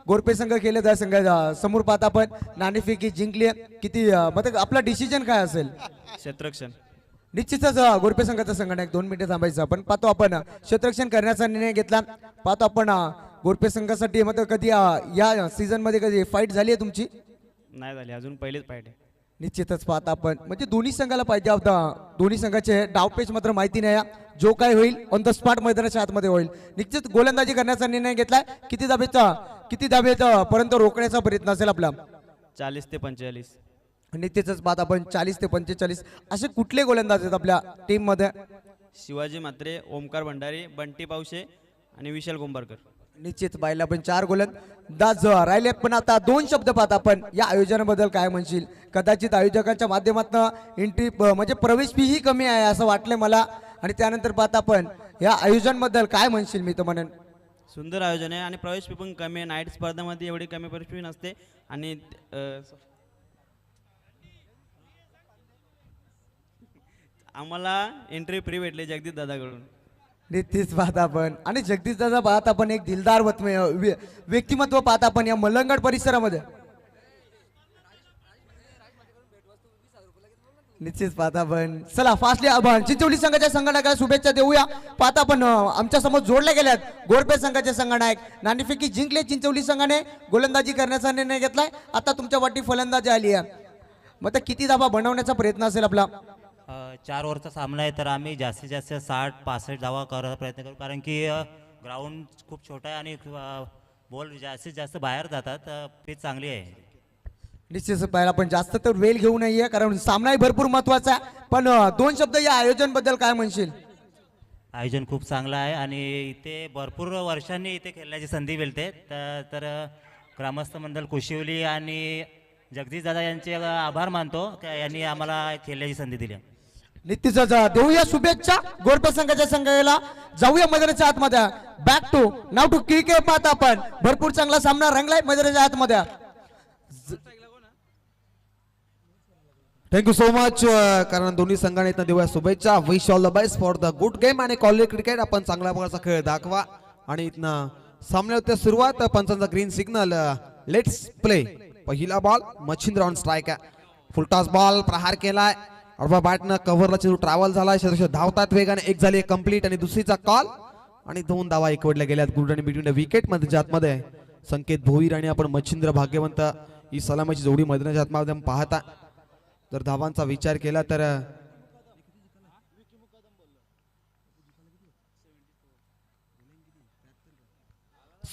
गोरपे संघ केले त्या संघ समोर पाहता आपण नाणेफेकी जिंकली. किती मतलब आपला डिसिजन काय असेल. क्षेत्ररक्षण निश्चितच गोरपे संघाचा संघटक 2 मिनिटं थांबायचं आपण पाहतो आपण क्षेत्ररक्षण करण्याचा निर्णय घेतला पाहतो आपण गोरपे संघासाठी मग कधी या सीझन मध्ये कधी फाईट झाली आहे तुमची नाही झाली अजून पहिलीच फाईट आहे. निश्चितच पाहता आपण म्हणजे दोन्ही संघाला पाहिजे होता दोन्ही संघाचे डावपेच मात्र माहिती नाही जो काय होईल ऑन द स्पॉट मैदानाच्या आतमध्ये होईल निश्चित गोलंदाजी करण्याचा निर्णय घेतलाय किती दाबेत पर्यंत रोखण्याचा प्रयत्न असेल आपला 40 ते 45. निश्चितच पाहता आपण 40 ते 45 असे कुठले गोलंदाज आहेत आपल्या टीम मध्ये शिवाजी म्हात्रे, ओमकार भंडारी, बंटी पावशे आणि विशाल कुंभारकर. निश्चित पाहिला पण 4 गोलंदाज राहिले पण आता 2 शब्द पाहता आपण या आयोजनाबद्दल काय म्हणशील कदाचित आयोजकांच्या माध्यमातून एंट्री म्हणजे प्रवेश फी ही कमी आहे असं वाटलंय मला आणि त्यानंतर पाहता आपण या आयोजनाबद्दल काय म्हणशील मी तर म्हणेन सुंदर आयोजन आहे आणि प्रवेश फी पण कमी आहे. नाईट स्पर्धेमध्ये एवढी कमी प्रवेश फी नसते आणि आम्हाला एंट्री फ्री भेटली जगदीश दादाकडून. निश्चित पाहता आपण आणि जगदीश दादा पाहता आपण एक दिलदार व्यक्तिमत्व पाहता आपण या मलंगड परिसरामध्ये निश्चित पाहता आपण चला फास्टली आपण चिंचवली संघाच्या संघटकाला शुभेच्छा देऊया पाहता आपण आमच्या समोर जोडले गेल्यात गोरपे संघाचे संघटक नाणेफेकी जिंकले चिंचवली संघाने गोलंदाजी करण्याचा निर्णय घेतलाय आता तुमच्या वाटी फलंदाजी आली आहे मग आता किती धावा बनवण्याचा प्रयत्न असेल आपला 4 ओव्हरचा सामना आहे तर आम्ही जास्तीत जास्त 60-65 धावा करायचा प्रयत्न करू कारण की ग्राउंड खूप छोटा आहे आणि बॉल जास्तीत जास्त बाहेर जातात पिच चांगली आहे. निश्चित पाहायला पण जास्त तर वेळ घेऊ नाहीये कारण सामनाही भरपूर महत्वाचा आहे पण 2 शब्द या आयोजन बद्दल काय म्हणशील आयोजन खूप चांगलं आहे आणि इथे भरपूर वर्षांनी इथे खेळण्याची संधी मिळते तर ग्रामस्थ मंडळ कुशिवली आणि जगदीश दादा यांचे आभार मानतो की यांनी आम्हाला खेळण्याची संधी दिली. निश्चितच देऊया शुभेच्छा गोरपे संघाच्या संघाला जाऊया मैदानाच्या आतमध्ये बॅक टू नाव टू क्रिकेट पाहता आपण भरपूर चांगला सामना रंगलाय मैदानाच्या आतमध्ये थँक्यू सो मच कारण दोन्ही संघाने इथं देऊया शुभेच्छा wish all the best for the good game आणि क्वालिटी क्रिकेट आपण चांगल्या प्रकारचा खेळ दाखवा आणि इथनं सामन्याच्या सुरुवात पंचांचा ग्रीन सिग्नल लेट्स प्ले पहिला बॉल मच्छिंद्र ऑन स्ट्राईक आहे फुलटॉस बॉल प्रहार केलाय अडवा बॅटनं कव्हरला चेंडू ट्रॅव्हल झालाय क्षेत्ररक्षक धावतात वेगाने एक झाली कंप्लीट आणि दुसरीचा कॉल आणि 2 धावा एकवडल्या गेल्यात गुड आणि बिटवीन विकेट मध्ये ज्यातमध्ये संकेत भोईर आणि आपण मच्छिंद्र भाग्यवंत ही सलामीची जोडी मैदानाच्या आतमध्ये आपण पाहता जर धावांचा विचार केला तर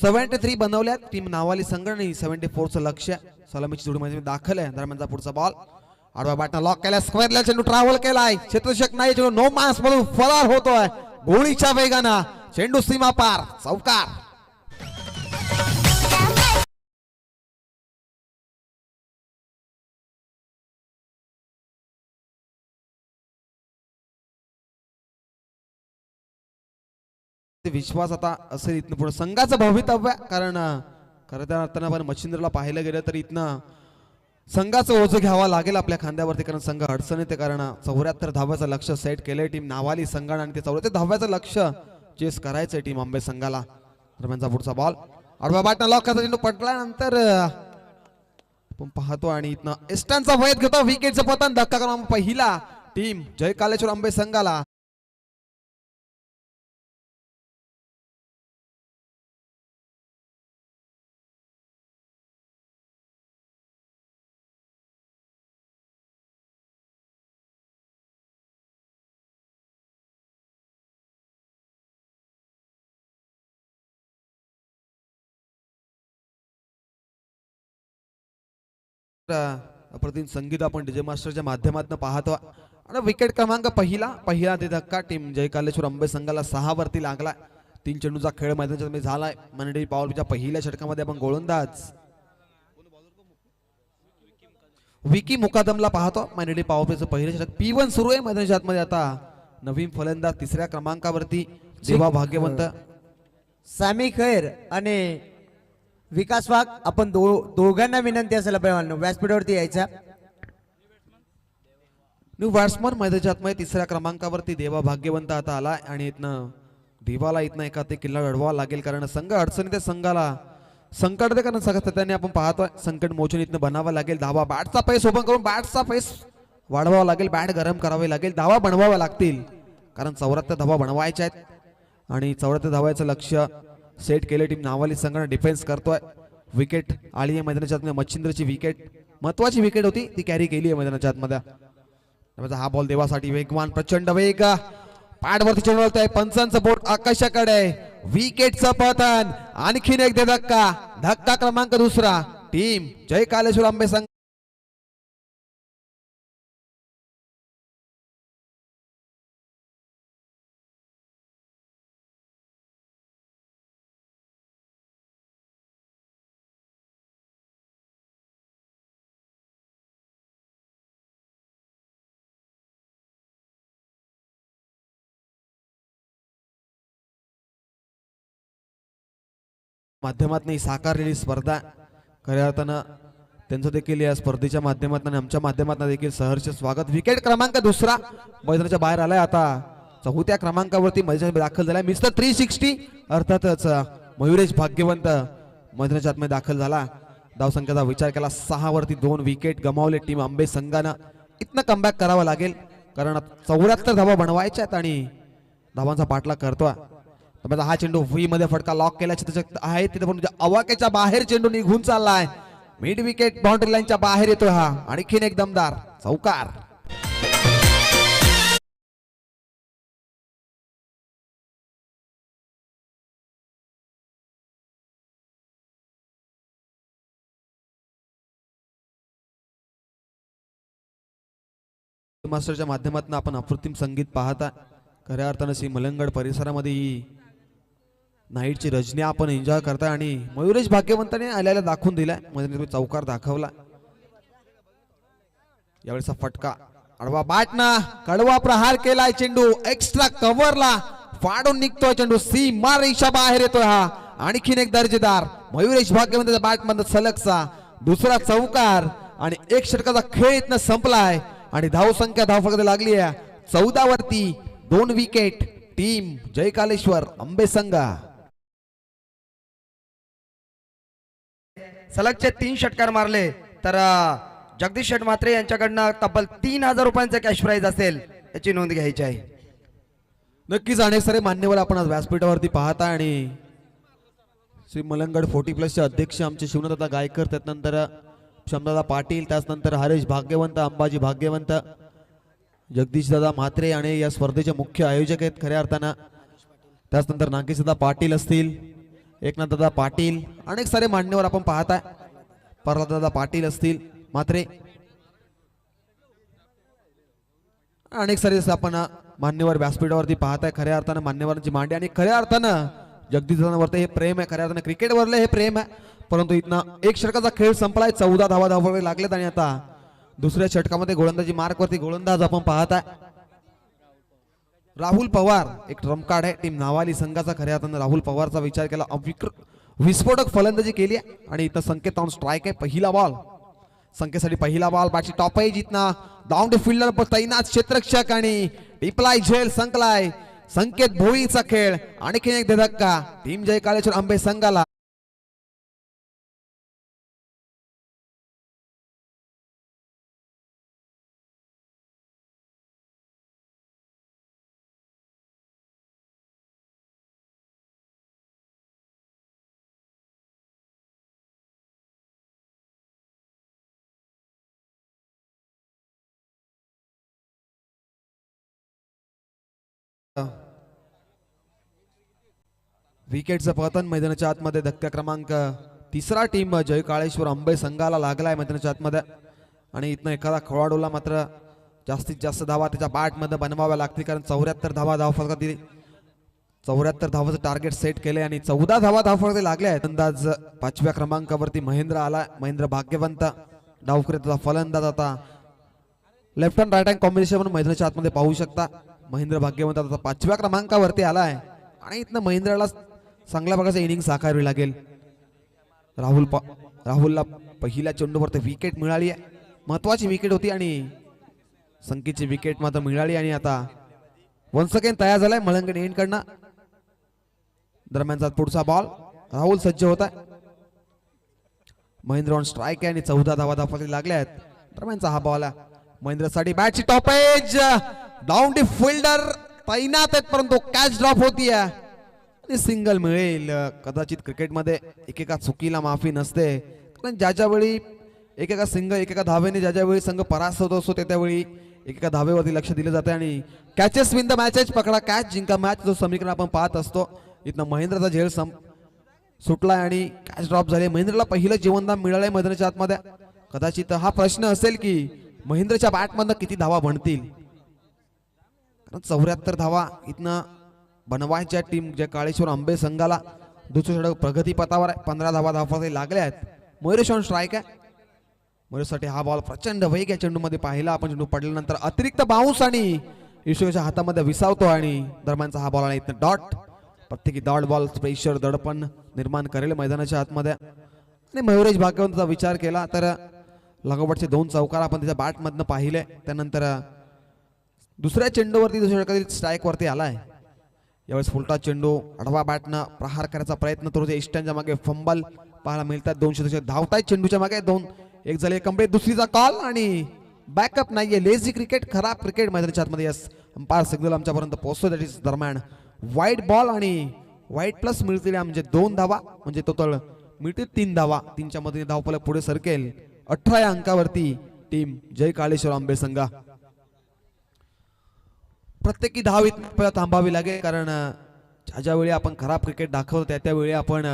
73 बनवल्यात टीम नावाली संघटना 74चं लक्ष्य सलामीची जोडीमध्ये दाखल आहे दरम्यानचा पुढचा बॉल आडवा बॅटनं लॉक केला स्क्वेअरला चेंडू ट्रॅव्हल केलाय क्षेत्ररक्षक नाही चेंडू नो मास मधून फरार होतोय गोळीच्या वेगानं चेंडू सीमा पार चौकार विश्वास आता असेल इथनं पुढे संघाचं भवितव्य कारण खरं तर आता आपण मच्छिंद्रला पाहायला गेलं तर इथनं संघाचं ओझं घ्यावं लागेल आपल्या खांद्यावरती कारण संघ अडचण येते कारण 74 धाव्याचं लक्ष सेट केलंय टीम नावाली संघाने आणि ते 74 धाव्याचं लक्ष चेस करायचंय टीम आंबे संघाला दरम्यानचा पुढचा बॉल आडवा बॅटनं लॉक करता चेंडू पडल्यानंतर आपण पाहतो आणि इथनं एस्टनचा वैध घेतो विकेटचं पतन धक्का क्रमांक पहिला टीम जय कालेश्वर आंबे संघाला अप्रतिम संगीत आपण डीजे मास्टरच्या माध्यमातून पाहतो आणि विकेट क्रमांक पहिला ते धक्का टीम जय कालेश्वर आंबे संघाला 6 वरती लागला 3 चेंडूचा खेळ मैदानाच्या झालाय मंडळी पॉवरच्या पहिल्या षटकामध्ये आपण गोलंदाज विकी मुकादमला पाहतो मंडळी पॉवरचं पहिलं षटक P1 सुरू आहे मैदानाच्या आतमध्ये आता नवीन फलंदाज 3ऱ्या क्रमांकावरती देवा भाग्यवंत सामी खैर आणि विकास वाघ आपण दोघांना विनंती असेल आपल्याला व्यासपीठावरती यायचा न्यू बॅट्समन मैदानाच्या आतमध्ये 3ऱ्या क्रमांकावरती देवा भाग्यवंत आता आला आणि इथनं देवाला इथनं एका ते किल्ला अडवावा लागेल कारण संघ अडचणी त्या संघाला संकट दे कारण सातत्याने आपण पाहतोय संकट मोचन इथनं बनावं लागेल धावा बॅटचा पेस ओपन करून बॅटचा पेस वाढवावं लागेल, बॅट गरम करावी लागेल, धावा बनवाव्या लागतील, कारण 74 धावा बनवायच्या आहेत आणि 74 धावायचं लक्ष्य सेट केले. टीम नावाली संघाने डिफेन्स करतोय. विकेट आली आहे मैदानाच्या आतमध्ये. मच्छिंद्रची विकेट महत्वाची विकेट होती, ती कॅरी केली आहे मैदानाच्या आतमध्ये. हा बॉल देवासाठी वेगवान, प्रचंड वेग, पॅडवरती चढवतोय, पंचांचं बोट आकाशाकडे, विकेटचं पतन, आणखीन एक धक्का, धक्का क्रमांक दुसरा. टीम जय कालेश्वर आंबे संघ माध्यमातून साकारलेली स्पर्धा, खऱ्या अर्थानं त्यांचं देखील या स्पर्धेच्या माध्यमातून आमच्या माध्यमातून देखील सहर्ष स्वागत. विकेट क्रमांक दुसरा मैदानाच्या बाहेर आलाय. आता 4थ्या क्रमांकावरती मैदानात दाखल झालाय मिस्टर 360, अर्थातच मयुरेश भाग्यवंत मैदानाच्या आतमध्ये दाखल झाला. धावसंख्येचा विचार केला 6 वरती 2 विकेट गमावले टीम आंबे संघानं. इथनं कमबॅक करावं लागेल, कारण 74 धावा बनवायच्या आहेत आणि धावांचा पाठलाग करतोय. हा चेंडू व्ही मध्ये फटका लॉक केल्याचे आहे तिथे पण अवाक्याच्या बाहेर चेंडू निघून चाललाय. मिड विकेट बाउंड्री लाईनच्या बाहेर येतोय हा. आणखीन एक दमदार चौकार. मास्टरच्या माध्यमातून आपण अप्रतिम संगीत पाहता. खऱ्या अर्थानं श्री मलंगड परिसरामध्ये ही नाईटची रजनी आपण एन्जॉय करताय आणि मयुरेश भाग्यवंताने आल्याला दाखवून दिलाय. मध्ये चौकार दाखवला. यावेळेचा फटका अडवा बॅटना कडवा प्रहार केलाय. चेंडू एक्स्ट्रा कव्हरला फाडून निघतोय. चेंडू सीमा रेषा बाहेर येतोय हा. आणखीन एक दर्जेदार मयुरेश भाग्यवंताच्या बॅट मध्ये सलगचा दुसरा चौकार आणि एक षटकाचा खेळ इथनं संपलाय आणि धावसंख्या धावफलकात लागली आहे 14 वरती 2 विकेट. टीम जय कालेश्वर आंबे संघ सलगचे 3 षटकार मारले तर जगदीश शेठ म्हात्रे यांच्याकडनं तब्बल 3000 रुपयांचे कॅश प्राइज असेल, याची नोंद घ्यायची आहे. नक्कीच अनेक सारे मान्यवर आपण आज व्यासपीठावरती पाहता आणि श्री मलंगड 40+ चे अध्यक्ष आमचे शिवनाथ गायकर, त्यानंतर क्षमदादा पाटील, त्यानंतर हरेश भाग्यवंत, अंबाजी भाग्यवंत, जगदीश दादा म्हात्रे आणि या स्पर्धेचे मुख्य आयोजक आहेत खऱ्या अर्थानं. त्यानंतर नागेशदादा पाटील असतील, एकनाथ दादा पाटील, अनेक सारे मान्यवर आपण पाहताय. प्रल्हाद दादा पाटील असतील म्हात्रे, अनेक सारे आपण मान्यवर व्यासपीठावरती पाहताय. खऱ्या अर्थानं मान्यवरांची मांडी आणि खऱ्या अर्थानं जगदीश दादांवरती हे प्रेम आहे. खऱ्या अर्थानं क्रिकेटवरले हे प्रेम आहे. परंतु इथनं एक षटकाचा खेळ संपलाय. 14 धावा धावफलकात लागलेत आणि आता दुसऱ्या षटकामध्ये गोलंदाजी मार्कवरती गोलंदाज आपण पाहताय राहुल पवार, एक ट्रम्प कार्ड आहे टीम नावाली संघाचा. खऱ्या अर्थानं राहुल पवारचा विचार केला, विस्फोटक फलंदाजी केली आणि इथं संकेत ऑन स्ट्राईक आहे. पहिला बॉल संकेतसाठी, पहिला बॉल बॅटची टॉप आहे जिथनं डाऊन फिल्डर पर तैनात क्षेत्ररक्षक आणि टिपलाय झेल संकलाय. संकेत भोईचा खेळ, आणखीन एक धक्का टीम जय कालेश्वर आंबे संघाला. विकेटचं पतन मैदानाच्या आतमध्ये. धक्का क्रमांक 3 टीम जय काळेश्वर आंबे संघाला लागलाय मैदानाच्या आतमध्ये आणि इथनं एखादा खेळाडूला मात्र जास्तीत जास्त धावा त्याच्या बॅट मध्ये बनवाव्या लागतील, कारण 74 धावा धावफलकात दिली. 74 धावाचं टार्गेट सेट केले आणि 14 धावा धावफलकात लागले आहेत. अंदाज 5व्या क्रमांकावरती महेंद्र आला. महेंद्र भाग्यवंत डावकरीचा फलंदाज. आता left hand right hand combination म्हणून मैदानाच्या आतमध्ये पाहू शकता. महेंद्र भाग्यवंत आता 5व्या क्रमांकावरती आलाय आणि इथनं महेंद्रला चांगल्या प्रकारचं इनिंग साकारावी लागेल. राहुलला पहिल्या चेंडूवरती विकेट मिळाली आहे, महत्वाची विकेट होती आणि संकेतची विकेट मात्र मिळाली आणि आता वन्स अगेन तयार झालाय मलंगड एंड कडनं. दरम्यानचा पुढचा बॉल, राहुल सज्ज होत आहे. महेंद्र ऑन स्ट्राईक आहे आणि 14 धावा धावफलकात लागल्या आहेत. दरम्यानचा हा बॉल आहे. महेंद्रसाठी बॅटची top edge, down the fielder तैनात आहेत परंतु कॅच ड्रॉप होतीये आणि सिंगल मिळेल. कदाचित क्रिकेटमध्ये एकेका चुकीला माफी नसते, कारण ज्याच्या वेळी एकेका सिंगल एकेका धावेने ज्याच्या वेळी संघ परास्त होत असतो त्यावेळी एकेका धावेवरती लक्ष दिलं जाते आणि कॅचेस विन द मॅचेस, पकडा कॅच जिंका मॅच, जो समीकरण आपण पाहत असतो. इथनं महेंद्रचा झेल सुटलाय आणि कॅच ड्रॉप झाले. महेंद्रला पहिलं जीवनदान मिळालंय मैदानाच्या आतमध्ये. कदाचित हा प्रश्न असेल की महेंद्रच्या बॅटमधनं किती धावा बनतील, कारण 74 धावा इथनं बनवायच्या टीम जे काळेश्वर आंबे संघाला. दुसरं षटक प्रगती पथावर आहे, 15 धावा धावपत्रे लागले आहेत. मयुरेश ऑन स्ट्राईक आहे. मयुरेशसाठी हा बॉल प्रचंड वेग या चेंडूमध्ये पाहिला आपण. चेंडू पडल्यानंतर अतिरिक्त बाउन्स आणि ईश्वरच्या हातामध्ये विसावतो आणि दरम्यानचा हा बॉल आणि इथनं डॉट. प्रत्येकी डॉट बॉल प्रेशर दडपण निर्माण करेल मैदानाच्या आतमध्ये. आणि मयुरेश भाग्यवंतचा विचार केला तर लागोपाठचे 2 चौकार आपण त्याच्या बॅटमधनं पाहिले. त्यानंतर दुसऱ्या चेंडूवरती दुसऱ्या षटकातील स्ट्राईक वरती आलाय. यावेळेस फुलटा चेंडू आडवा बॅटनं प्रहार करायचा प्रयत्न तो इष्टांच्या मागे फंबल पाहायला मिळतात. 200 धावतायत चेंडूच्या मागे. 2-1 झाले कंप्लीट. दुसरीचा कॉल आणि बॅकअप नाहीये. लेझी क्रिकेट, खराब क्रिकेट मैदानाच्या आतमध्ये. यस, अंपायर सिग्नल आमच्यापर्यंत पोहोचतो. दॅट इज दरम्यान वाईट बॉल आणि वाईट प्लस मिळतील म्हणजे 2 धावा, म्हणजे टोटल मिळतील 3 धावा. 3च्या मदतीने धावफलक पुढे सरकेल. 18 या अंकावरती टीम जय काळेश्वर आंबे संघा. प्रत्येकी धावीत थांबावी लागेल, कारण ज्यावेळी आपण खराब क्रिकेट दाखवतो त्यावेळी आपण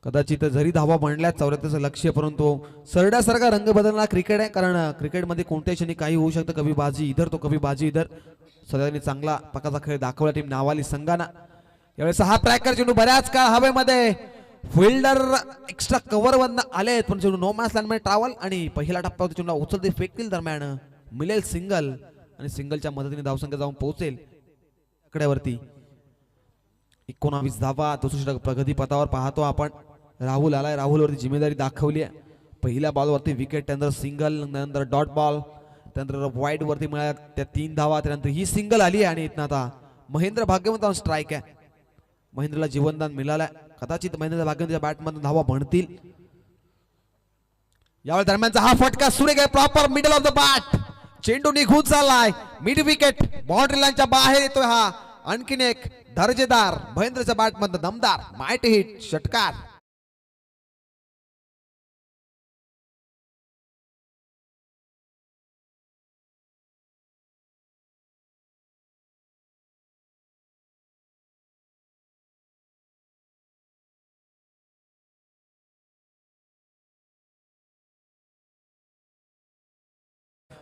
कदाचित जरी धावा बनल्या 74चं लक्ष्य, परंतु सरड्यासारखा रंग बदलणार क्रिकेट आहे. कारण क्रिकेटमध्ये कोणत्याही क्षणी काही होऊ शकतं. कभी बाजी इधर तो कभी बाजी इधर. सगळ्यांनी चांगला प्रकारचा खेळ दाखवला टीम नावाली संघानं. यावेळेस हा ट्रॅकर चेंडू बऱ्याच काळ हवेमध्ये, फिल्डर एक्स्ट्रा कव्हर वरनं आले पण चेंडू नो मॅच लँडमध्ये ट्रॅव्हल आणि पहिल्या टप्प्यावरती चेंडू उचलते फेकतील. दरम्यान मिळेल सिंगल आणि सिंगलच्या मदतीने धावसंख्या जाऊन पोहोचेल आकड्यावरती 19 धावा. दुसरं षटक प्रगती पथावर पाहतो आपण. राहुल आलाय, राहुलवरती जिम्मेदारी दाखवली आहे. पहिल्या बॉलवरती विकेट, त्यानंतर सिंगल, त्यानंतर डॉट बॉल, त्यानंतर वाईड वरती मिळाल्या त्या 3 धावा, त्यानंतर ही सिंगल आली आहे आणि इथनं आता महेंद्र भाग्यवंत स्ट्राईक आहे. महेंद्रला जीवनदान मिळालंय. कदाचित महेंद्र भाग्यवंतच्या बॅटमधून धावा बनतील. यावेळी दरम्यानचा हा फटका सुरेख आहे. Proper middle of the bat, चेंडू निघून चाललाय मिड विकेट, बाउंड्री लाईनच्या बाहेर येतोय. हा आणखीन एक दर्जेदार महेंद्रच्या बॅटमधून दमदार माइट हिट षटकार.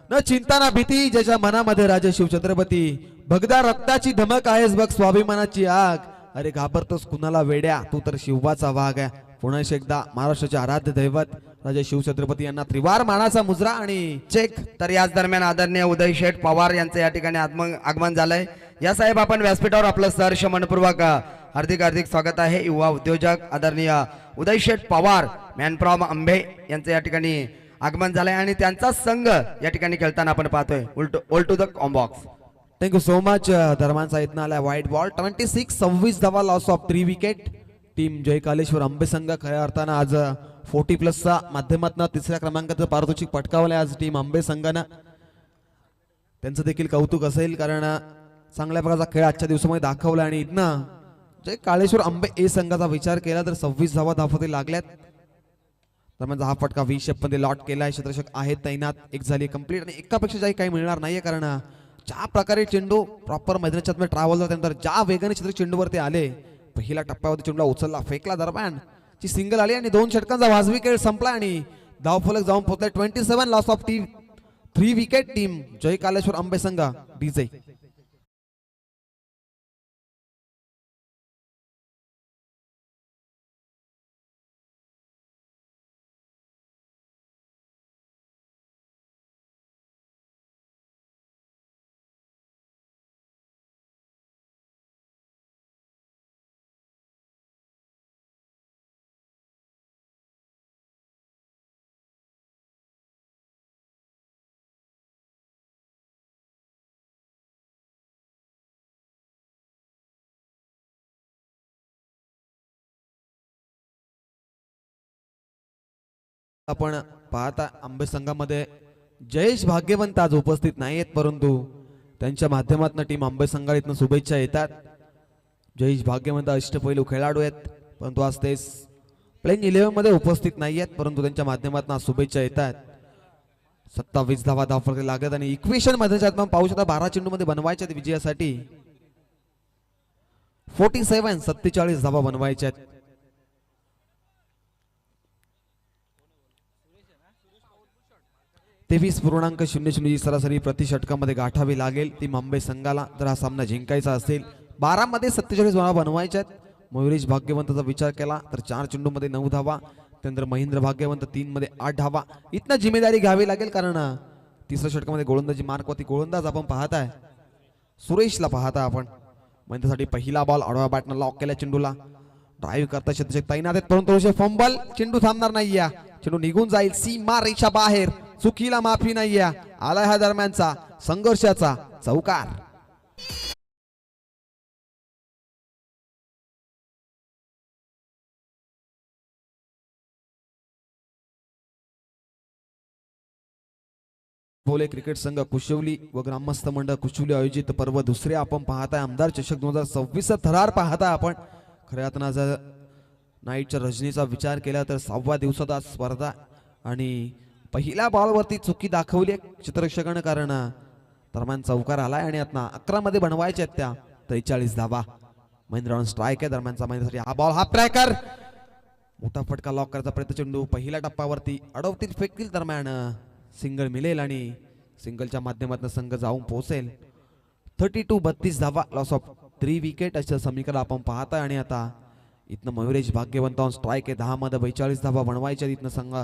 न चिंता ना भीती, ज्याच्या मनामध्ये राजा शिवछत्रपती. भगदा रक्ताची धमक आहेस बघ, स्वाभिमानाची आग. अरे घाबरतोस कुणाला वेड्या, तू तर शिवाचा वाघ आहे. पुन्हा एकदा महाराष्ट्राचे आराध्य दैवत राजा शिवछत्रपती यांना त्रिवार मानाचा मुजरा आणि चेक. तर याच दरम्यान आदरणीय उदय शेठ पवार यांचं या ठिकाणी आगमन झालंय. या साहेब आपण व्यासपीठावर आपलं सहर्ष मनपूर्वक हार्दिक हार्दिक स्वागत आहे. युवा उद्योजक आदरणीय उदय शेठ पवार मॅन फ्रॉम आंबे यांचं या ठिकाणी आगमन झालंय आणि त्यांचा संघ या ठिकाणी खेळताना आपण पाहतोय. All to the combox. Thank you so much. दरम्यानचा इथनं आलाय वाईट बॉल. 26 धावा, loss of 3 wicket. Team Jai Kaleshwar Ambe संघ खऱ्या अर्थानं आज 40+ माध्यमातून 3ऱ्या क्रमांकाचं पारितोषिक पटकावलंय आज टीम आंबे संघानं. त्यांचं देखील कौतुक असेल, कारण चांगल्या प्रकारचा खेळ आजच्या दिवसामध्ये दाखवला. आणि इथनं जय काळेश्वर आंबे ए संघाचा विचार केला तर 26 धावा धावपत्रे लागल्यात. दरम्यान हा फटका 20 मध्ये लॉट केलाय. क्षेत्ररक्षक आहेत तैनात. 1 झाली कंप्लीट आणि एकापेक्षा जास्त काही मिळणार नाहीये, कारण ज्या प्रकारे चेंडू प्रॉपर मैदानाच्या ट्रॅव्हल झाला, त्यानंतर ज्या वेगाने क्षेत्र चेंडूवरती आले, पहिल्या टप्प्यावरती चेंडूला उचलला, फेकला, दरम्यान ची सिंगल आली आणि 2 षटकांचा वाजवी खेळ संपला आणि धावफलक जाऊन पोहोचलाय 27, loss of 3 wicket. Team Jai Kaleshwar Ambe संघ डीजे. आपण पाहता आंबे संघामध्ये जयेश भाग्यवंत आज उपस्थित नाही आहेत, परंतु त्यांच्या माध्यमातून टीम आंबे संघाला इथनं शुभेच्छा येतात. जयेश भाग्यवंत अष्टपैलू खेळाडू आहेत, परंतु आज ते प्लेइंग 11 मध्ये उपस्थित नाही आहेत, परंतु त्यांच्या माध्यमातून आज शुभेच्छा येतात. 27 धावा धावफलक लागत आणि इक्वेशन मध्ये आपण पाहू शकता 12 चेंडू मध्ये बनवायच्या विजयासाठी 47 धावा बनवायच्या आहेत. तेवीस 23.00 ही सरासरी प्रति षटकामध्ये गाठावी लागेल ती मुंबई संघाला जर हा सामना जिंकायचा असेल. 12 मध्ये 47 धावा बनवायच्या आहेत. मयुरेश भाग्यवंतचा विचार केला तर 4 चेंडू मध्ये 9 धावा, त्यानंतर महेंद्र भाग्यवंत 3 मध्ये 8 धावा. इथनं जिम्मेदारी घ्यावी लागेल, कारण तिसऱ्या षटकामध्ये गोलंदाजी मार्कवरती गोलंदाज आपण पाहताय सुरेशला पाहता आपण. महेंद्रसाठी पहिला बॉल आडवा बॅटनं लॉक केला, चेंडूला ड्राईव्ह करता शतक तैनात आहेत, परंतु फंबल चेंडू थांबणार नाहीये, चेंडू निघून जाईल सीमा रेषा बाहेर. चुकीला माफी नाहीये. आलाय हा दरम्यानचा संघर्षाचा चौकार. बोले क्रिकेट संघ कुशवली व ग्रामस्थ मंडळ कुशवली आयोजित पर्व दुसरे आपण पाहताय आमदार चषक 2026 थरार पाहताय आपण. खऱ्या अर्थानं जर नाईटच्या रजनीचा विचार केला तर 6व्या दिवसात आज स्पर्धा आणि पहिल्या बॉलवरती चुकी दाखवली क्षेत्ररक्षकानं, कारण दरम्यान चौकार आलाय आणि आता 11 मध्ये बनवायचे आहेत त्या 43 धावा. महेंद्र ऑन स्ट्राईक आहे दरम्यानचा. महेंद्रसाठी हा बॉल, हा ट्रॅकर मोठा फटका लॉक करायचा प्रयत्न, चेंडू पहिल्या टप्प्यावरती अडवतील फेकतील दरम्यान सिंगल मिळेल आणि सिंगलच्या माध्यमातून संघ जाऊन पोहोचेल. 32 धावा, लॉस ऑफ 3 विकेट असं समीकरण आपण पाहताय. आणि आता इथनं मयुरेश भाग्यवंत ऑन स्ट्राईक आहे. 10 मध्ये 42 धावा बनवायच्या. इथनं संघ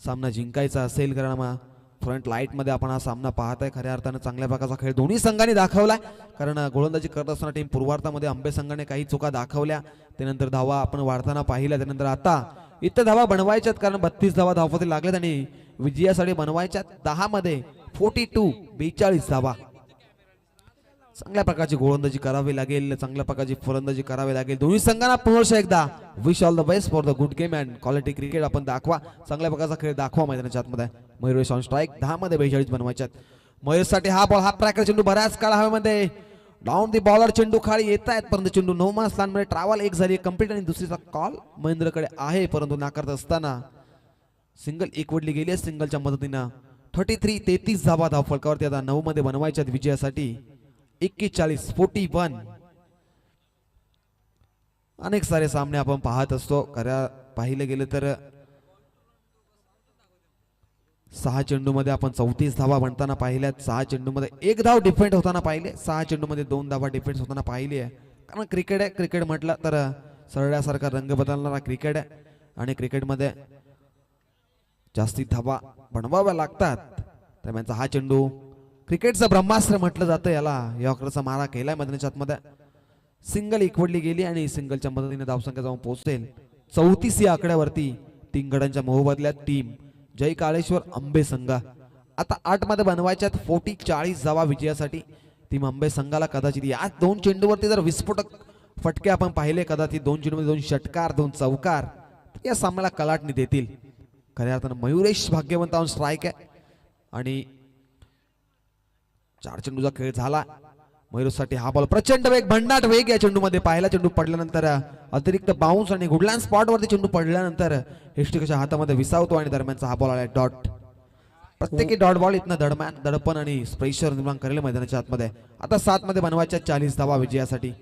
सामना जिंकायचा असेल, कारण फ्रंट लाईट मध्ये आपण हा सामना पाहताय. खऱ्या अर्थानं चांगल्या प्रकारचा खेळ दोन्ही संघांनी दाखवलाय, कारण गोलंदाजी करत असताना टीम पूर्वार्धामध्ये आंबे संघाने काही चुका दाखवल्या, त्यानंतर धावा आपण वाढताना पाहिल्या. त्यानंतर आता इथं धावा बनवायच्यात, कारण 32 धावा धावपती लागल्यात आणि विजयासाठी बनवायच्यात. 10 मध्ये 42 धावा. चांगल्या प्रकारची गोलंदाजी करावी लागेल, चांगल्या प्रकारची फलंदाजी करावी लागेल दोन्ही संघांना. पुनर्ष एकदा wish all the best for the good game and quality cricket आपण दाखवा, चांगल्या प्रकारचा खेळ दाखवा मैदानाच्या आतमध्ये. मयुरेश ऑन स्ट्राईक, 10 मध्ये 42 बनवायच्यात. मयूरसाठी हा बॉल, हा ट्रॅकर चेंडू बऱ्याच काळ हवेमध्ये डाऊन दी बॉलर चेंडू खाली येत आहेत, परंतु चेंडू 9 मार्क्समध्ये ट्रॅव्हल एक झाली कंप्लीट आणि दुसरीचा कॉल महेंद्रकडे आहे, परंतु नाकारत असताना सिंगल एकवटली गेली आहे सिंगलच्या मदतीनं. 33 धावा धावफलकावरती आता 9 मध्ये बनवायच्यात विजयासाठी. 41. अनेक सारे सामने आपण पाहत असतो. खऱ्या पाहिलं गेलं तर 6 चेंडू मध्ये आपण 34 धावा बनताना पाहिल्यात. 6 चेंडू मध्ये 1 धाव डिफेंड होताना पाहिले. 6 चेंडू मध्ये 2 धावा डिफेंड होताना पाहिली आहे. कारण क्रिकेट आहे, क्रिकेट म्हटलं तर सरळ्यासारखा रंग बदलणारा क्रिकेट आहे आणि क्रिकेटमध्ये जास्तीत धावा बनवाव्या लागतात. त्यामुळे हा चेंडू क्रिकेटचं ब्रह्मास्त्र म्हटलं जातं याला. यॉर्करचा मारा केलाय मैदानाच्या आतमध्ये. सिंगल एकवटली गेली आणि सिंगलच्या मदतीने धावसंख्या जाऊन पोहोचेल 34 या आकड्यावरती. 3 गड्यांच्या मोहबदल्यात टीम जय काळेश्वर आंबे संघ आता 8 मध्ये बनवायच्यात. 40 धावा विजयासाठी. टीम आंबे संघाला कदाचित या 2 चेंडूवरती जर विस्फोटक फटके आपण पाहिले, कदाचित 2 चेंडूमध्ये 2 षटकार 2 चौकार या सामन्याला कलाटणी देतील. खऱ्या अर्थानं मयुरेश भाग्यवंत ऑन स्ट्राईक आहे आणि 4 चेंडूचा खेळ झाला. मयूरसाठी हा बॉल, प्रचंड वेग, भन्नाट वेग या चेंडूमध्ये पाहिला. चेंडू पडल्यानंतर अतिरिक्त बाउन्स आणि गुडलँड स्पॉट वरती चेंडू पडल्यानंतर हेस्टिकच्या हातामध्ये विसावतो आणि दरम्यानचा हा बॉल आला डॉट. प्रत्येकी डॉट बॉल इथनं दडपण आणि प्रेशर निर्माण करेल मैदानाच्या आतमध्ये. आता 7 मध्ये बनवायच्या 40 धावा विजयासाठी.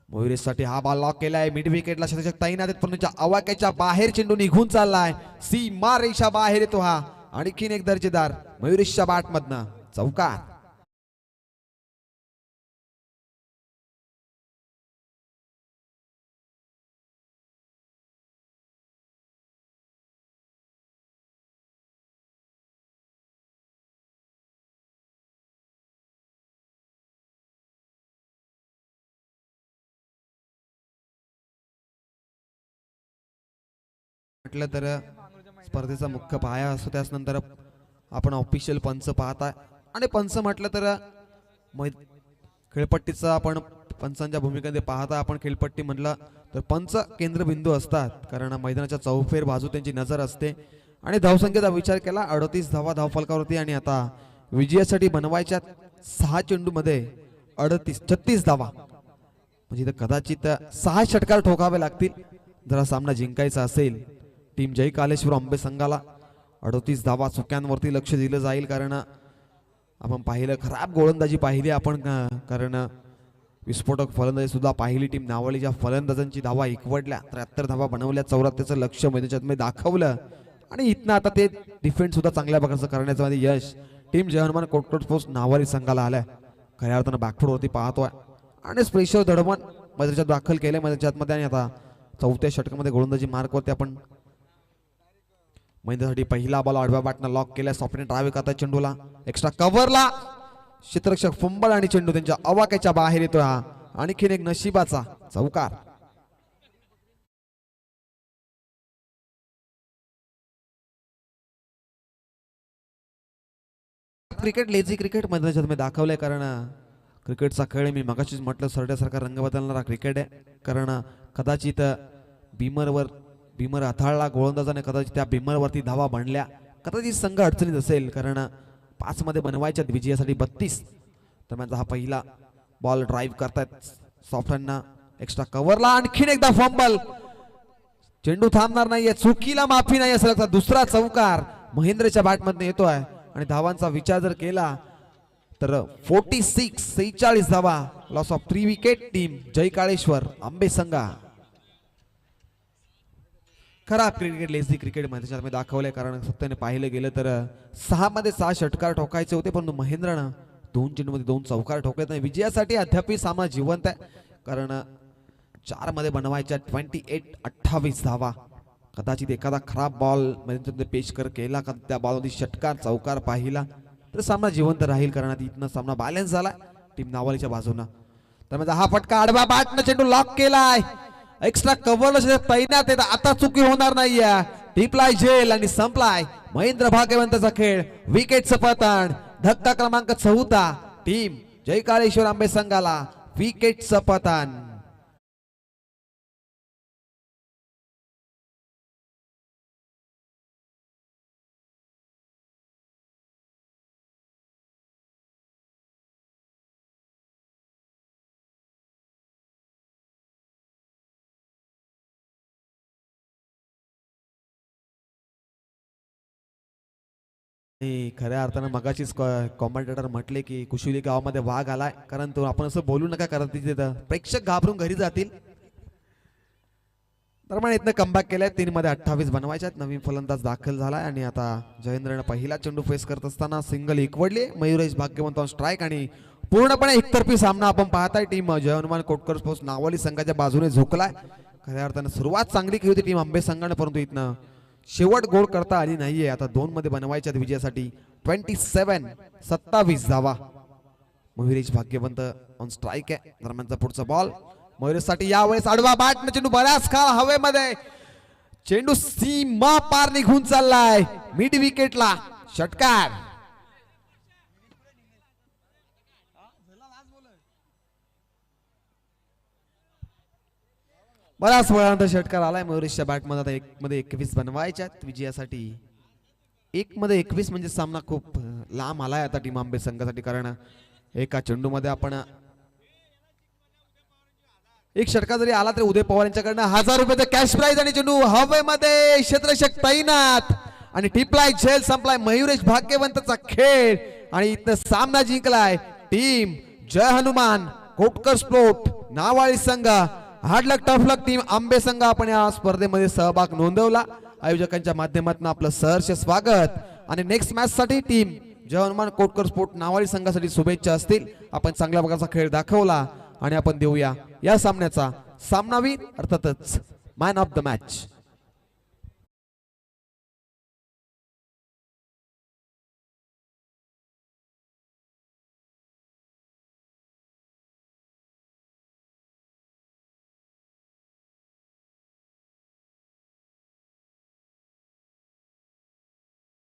मयुरेशसाठी हा बॉल लॉक केलाय. मिड विकेटला शतक तैनात आहेत, परंतु आवाक्याच्या बाहेर चेंडू निघून चाललाय. सीमा रेषा बाहेर येतो हा. आणखीन एक दर्जेदार मयुरेशच्या बॅट मधनं चौकार. म्हटलं तर स्पर्धेचा मुख्य पाया असतो, त्यानंतर आपण ऑफिशियल पंच पाहताय आणि पंच म्हटलं तर खेळपट्टीचा आपण पंचांच्या भूमिकेमध्ये पाहता. आपण खेळपट्टी म्हटलं तर पंच केंद्रबिंदू असतात, कारण मैदानाच्या चौफेर बाजू त्यांची नजर असते आणि धावसंख्येचा विचार केला 38 धावा धावफलकावरती आणि आता विजयासाठी बनवायच्या 6 चेंडूमध्ये 36 धावा म्हणजे इथं कदाचित 6 षटकार ठोकावे लागतील जर हा सामना जिंकायचा असेल टीम जय कालेश्वर आंबे संघाला. 38 धावा चुक्यांवरती लक्ष दिलं जाईल कारण आपण पाहिलं खराब गोलंदाजी पाहिली आपण कारण विस्फोटक फलंदाजी सुद्धा पाहिली. टीम नावलीच्या फलंदाजांची धावा एकवटल्या 73 धावा बनवल्या 74चं लक्ष मैदानात दाखवलं आणि इथनं आता ते डिफेन्स सुद्धा चांगल्या प्रकारचं करण्याचं मध्ये यश टीम जय हनुमान कोटकोट स्पोर्ट्स नावाली संघाला आलाय. खऱ्या अर्थानं बॅकफूट वरती पाहतोय आणि स्पेशल धडमन मैदानात दाखल केले मैदानात मध्ये आणि आता 4थ्या षटकामध्ये गोलंदाजी मार्कवरती आपण मैदानासाठी पहिला बॉल आडव्या बॅटनं लॉक केला. सॉफ्टने ड्राईव्ह करता चेंडूला एक्स्ट्रा कव्हरला क्षेत्ररक्षक फंबल आणि चेंडू त्यांच्या अवाक्याच्या बाहेर येतोय. हा आणखीन एक नशिबाचा चौकार. क्रिकेट लेझी क्रिकेट मैदानात मी दाखवलंय कारण क्रिकेटचा खेळ मी मगाशीच म्हटलं सरड्यासारखा रंग बदलणारा क्रिकेट आहे कारण कदाचित भीमर हाताळला गोलंदाजाने कदाचित त्या भीमरवरती धावा बनल्या कदाचित संघ अडचणीत असेल कारण 5 मध्ये बनवायच्या विजयासाठी 32 दरम्यान हा पहिला बॉल ड्राईव्ह करतायत सॉफ्टनना एक्स्ट्रा कव्हरला आणखीन एकदा फंबल चेंडू थांबणार नाहीये चुकीला माफी नाही असं लागतं. दुसरा चौकार महेंद्रच्या बॅटमधून येतोय आणि धावांचा विचार जर केला तर 46 धावा लॉस ऑफ 3 विकेट टीम जय काळेश्वर आंबे संघा. खराब क्रिकेट लेझी क्रिकेट मैदानात दाखवलंय कारण सत्याने पाहिलं गेलं तर 6 मध्ये 6 षटकार ठोकायचे होते परंतु महेंद्रनं 2 चेंडूमध्ये 2 चौकार ठोकले नाही. विजयासाठी अद्याप सामना जिवंत आहे कारण 4 मध्ये बनवायच्या 28 धावा कदाचित एखादा खराब बॉल मैदानात पेशकर केला का त्या बॉलमध्ये षटकार चौकार पाहिला तर सामना जिवंत राहील कारण इथनं सामना बॅलन्स झाला टीम नावालीच्या बाजूनं. त्यामध्ये हा फटका आडवा बॅटनं चेंडू लॉक केलाय एक्स्ट्रा कव्हरला तैनात येत आता चुकी होणार नाहीये. टिपलाय झेल आणि संपलाय महेंद्र भाग्यवंतचा खेळ. विकेटचं पतन धक्का क्रमांक 14 टीम जय काळेश्वर आंबे संघाला विकेटचं पतन. खऱ्या अर्थानं मगाचीच कॉमेंटेटर म्हटले की कुशिवली गावामध्ये वाघ आलाय कारण तो आपण असं बोलू नका कारण तिथे प्रेक्षक घाबरून घरी जातील. दरम्यान इथनं कमबॅक केलाय 3 मध्ये 28 बनवायच्यात. नवीन फलंदाज दाखल झालाय आणि आता जयेंद्रनं पहिला चेंडू फेस करत असताना single एकवडली. Mayuresh Bhagyawant on strike आणि पूर्णपणे एकतर्फी सामना आपण पाहताय. टीम जय हनुमान कोटकर स्पोर्ट्स नावली संघाच्या बाजूने झोकलाय. खऱ्या अर्थानं सुरुवात चांगली केली होती टीम आंबे संघाने परंतु इथनं शेवट गोल करता आली नाहीये. आता 2 मध्ये बनवायच्या विजयासाठी 27 धावा. मयुरेश भाग्यवंत ऑन स्ट्राईक आहे. दरम्यानचा पुढचा बॉल मयुरेशसाठी यावेळेस आडवा बॅटनं चेंडू बऱ्याच काळ हवेमध्ये चेंडू सीमा पार निघून चाललाय मिड विकेटला षटकार. बराच वेळानंतर षटकार आलाय मयुरेशच्या बॅटमध्ये. आता 1 मध्ये 21 बनवायच्यात विजयासाठी. 1 मध्ये 21 म्हणजे सामना खूप लांब आलाय आता टीम आंबे संघासाठी कारण एका चेंडूमध्ये आपण एक षटकार जरी आला तरी उदय पवार यांच्याकडनं 1000 रुपयाचं कॅश प्राइज आणि चेंडू हवेमध्ये क्षेत्ररक्षक तैनात आणि टिपलाय झेल संपलाय मयुरेश भाग्यवंतचा खेळ आणि इथं सामना जिंकलाय टीम जय हनुमान कोटकर स्पोर्ट नावाळी संघ. हार्डलक टफलक टीम आंबे संघ आपण या स्पर्धेमध्ये सहभाग नोंदवला. आयोजकांच्या माध्यमातून आपलं सहर्ष स्वागत आणि नेक्स्ट मॅच साठी टीम जय हनुमान कोटकर स्पोर्ट नावाळी संघासाठी शुभेच्छा असतील. आपण चांगल्या प्रकारचा खेळ दाखवला आणि आपण देऊया या सामन्याचा सामनावीर अर्थातच मॅन ऑफ द मॅच.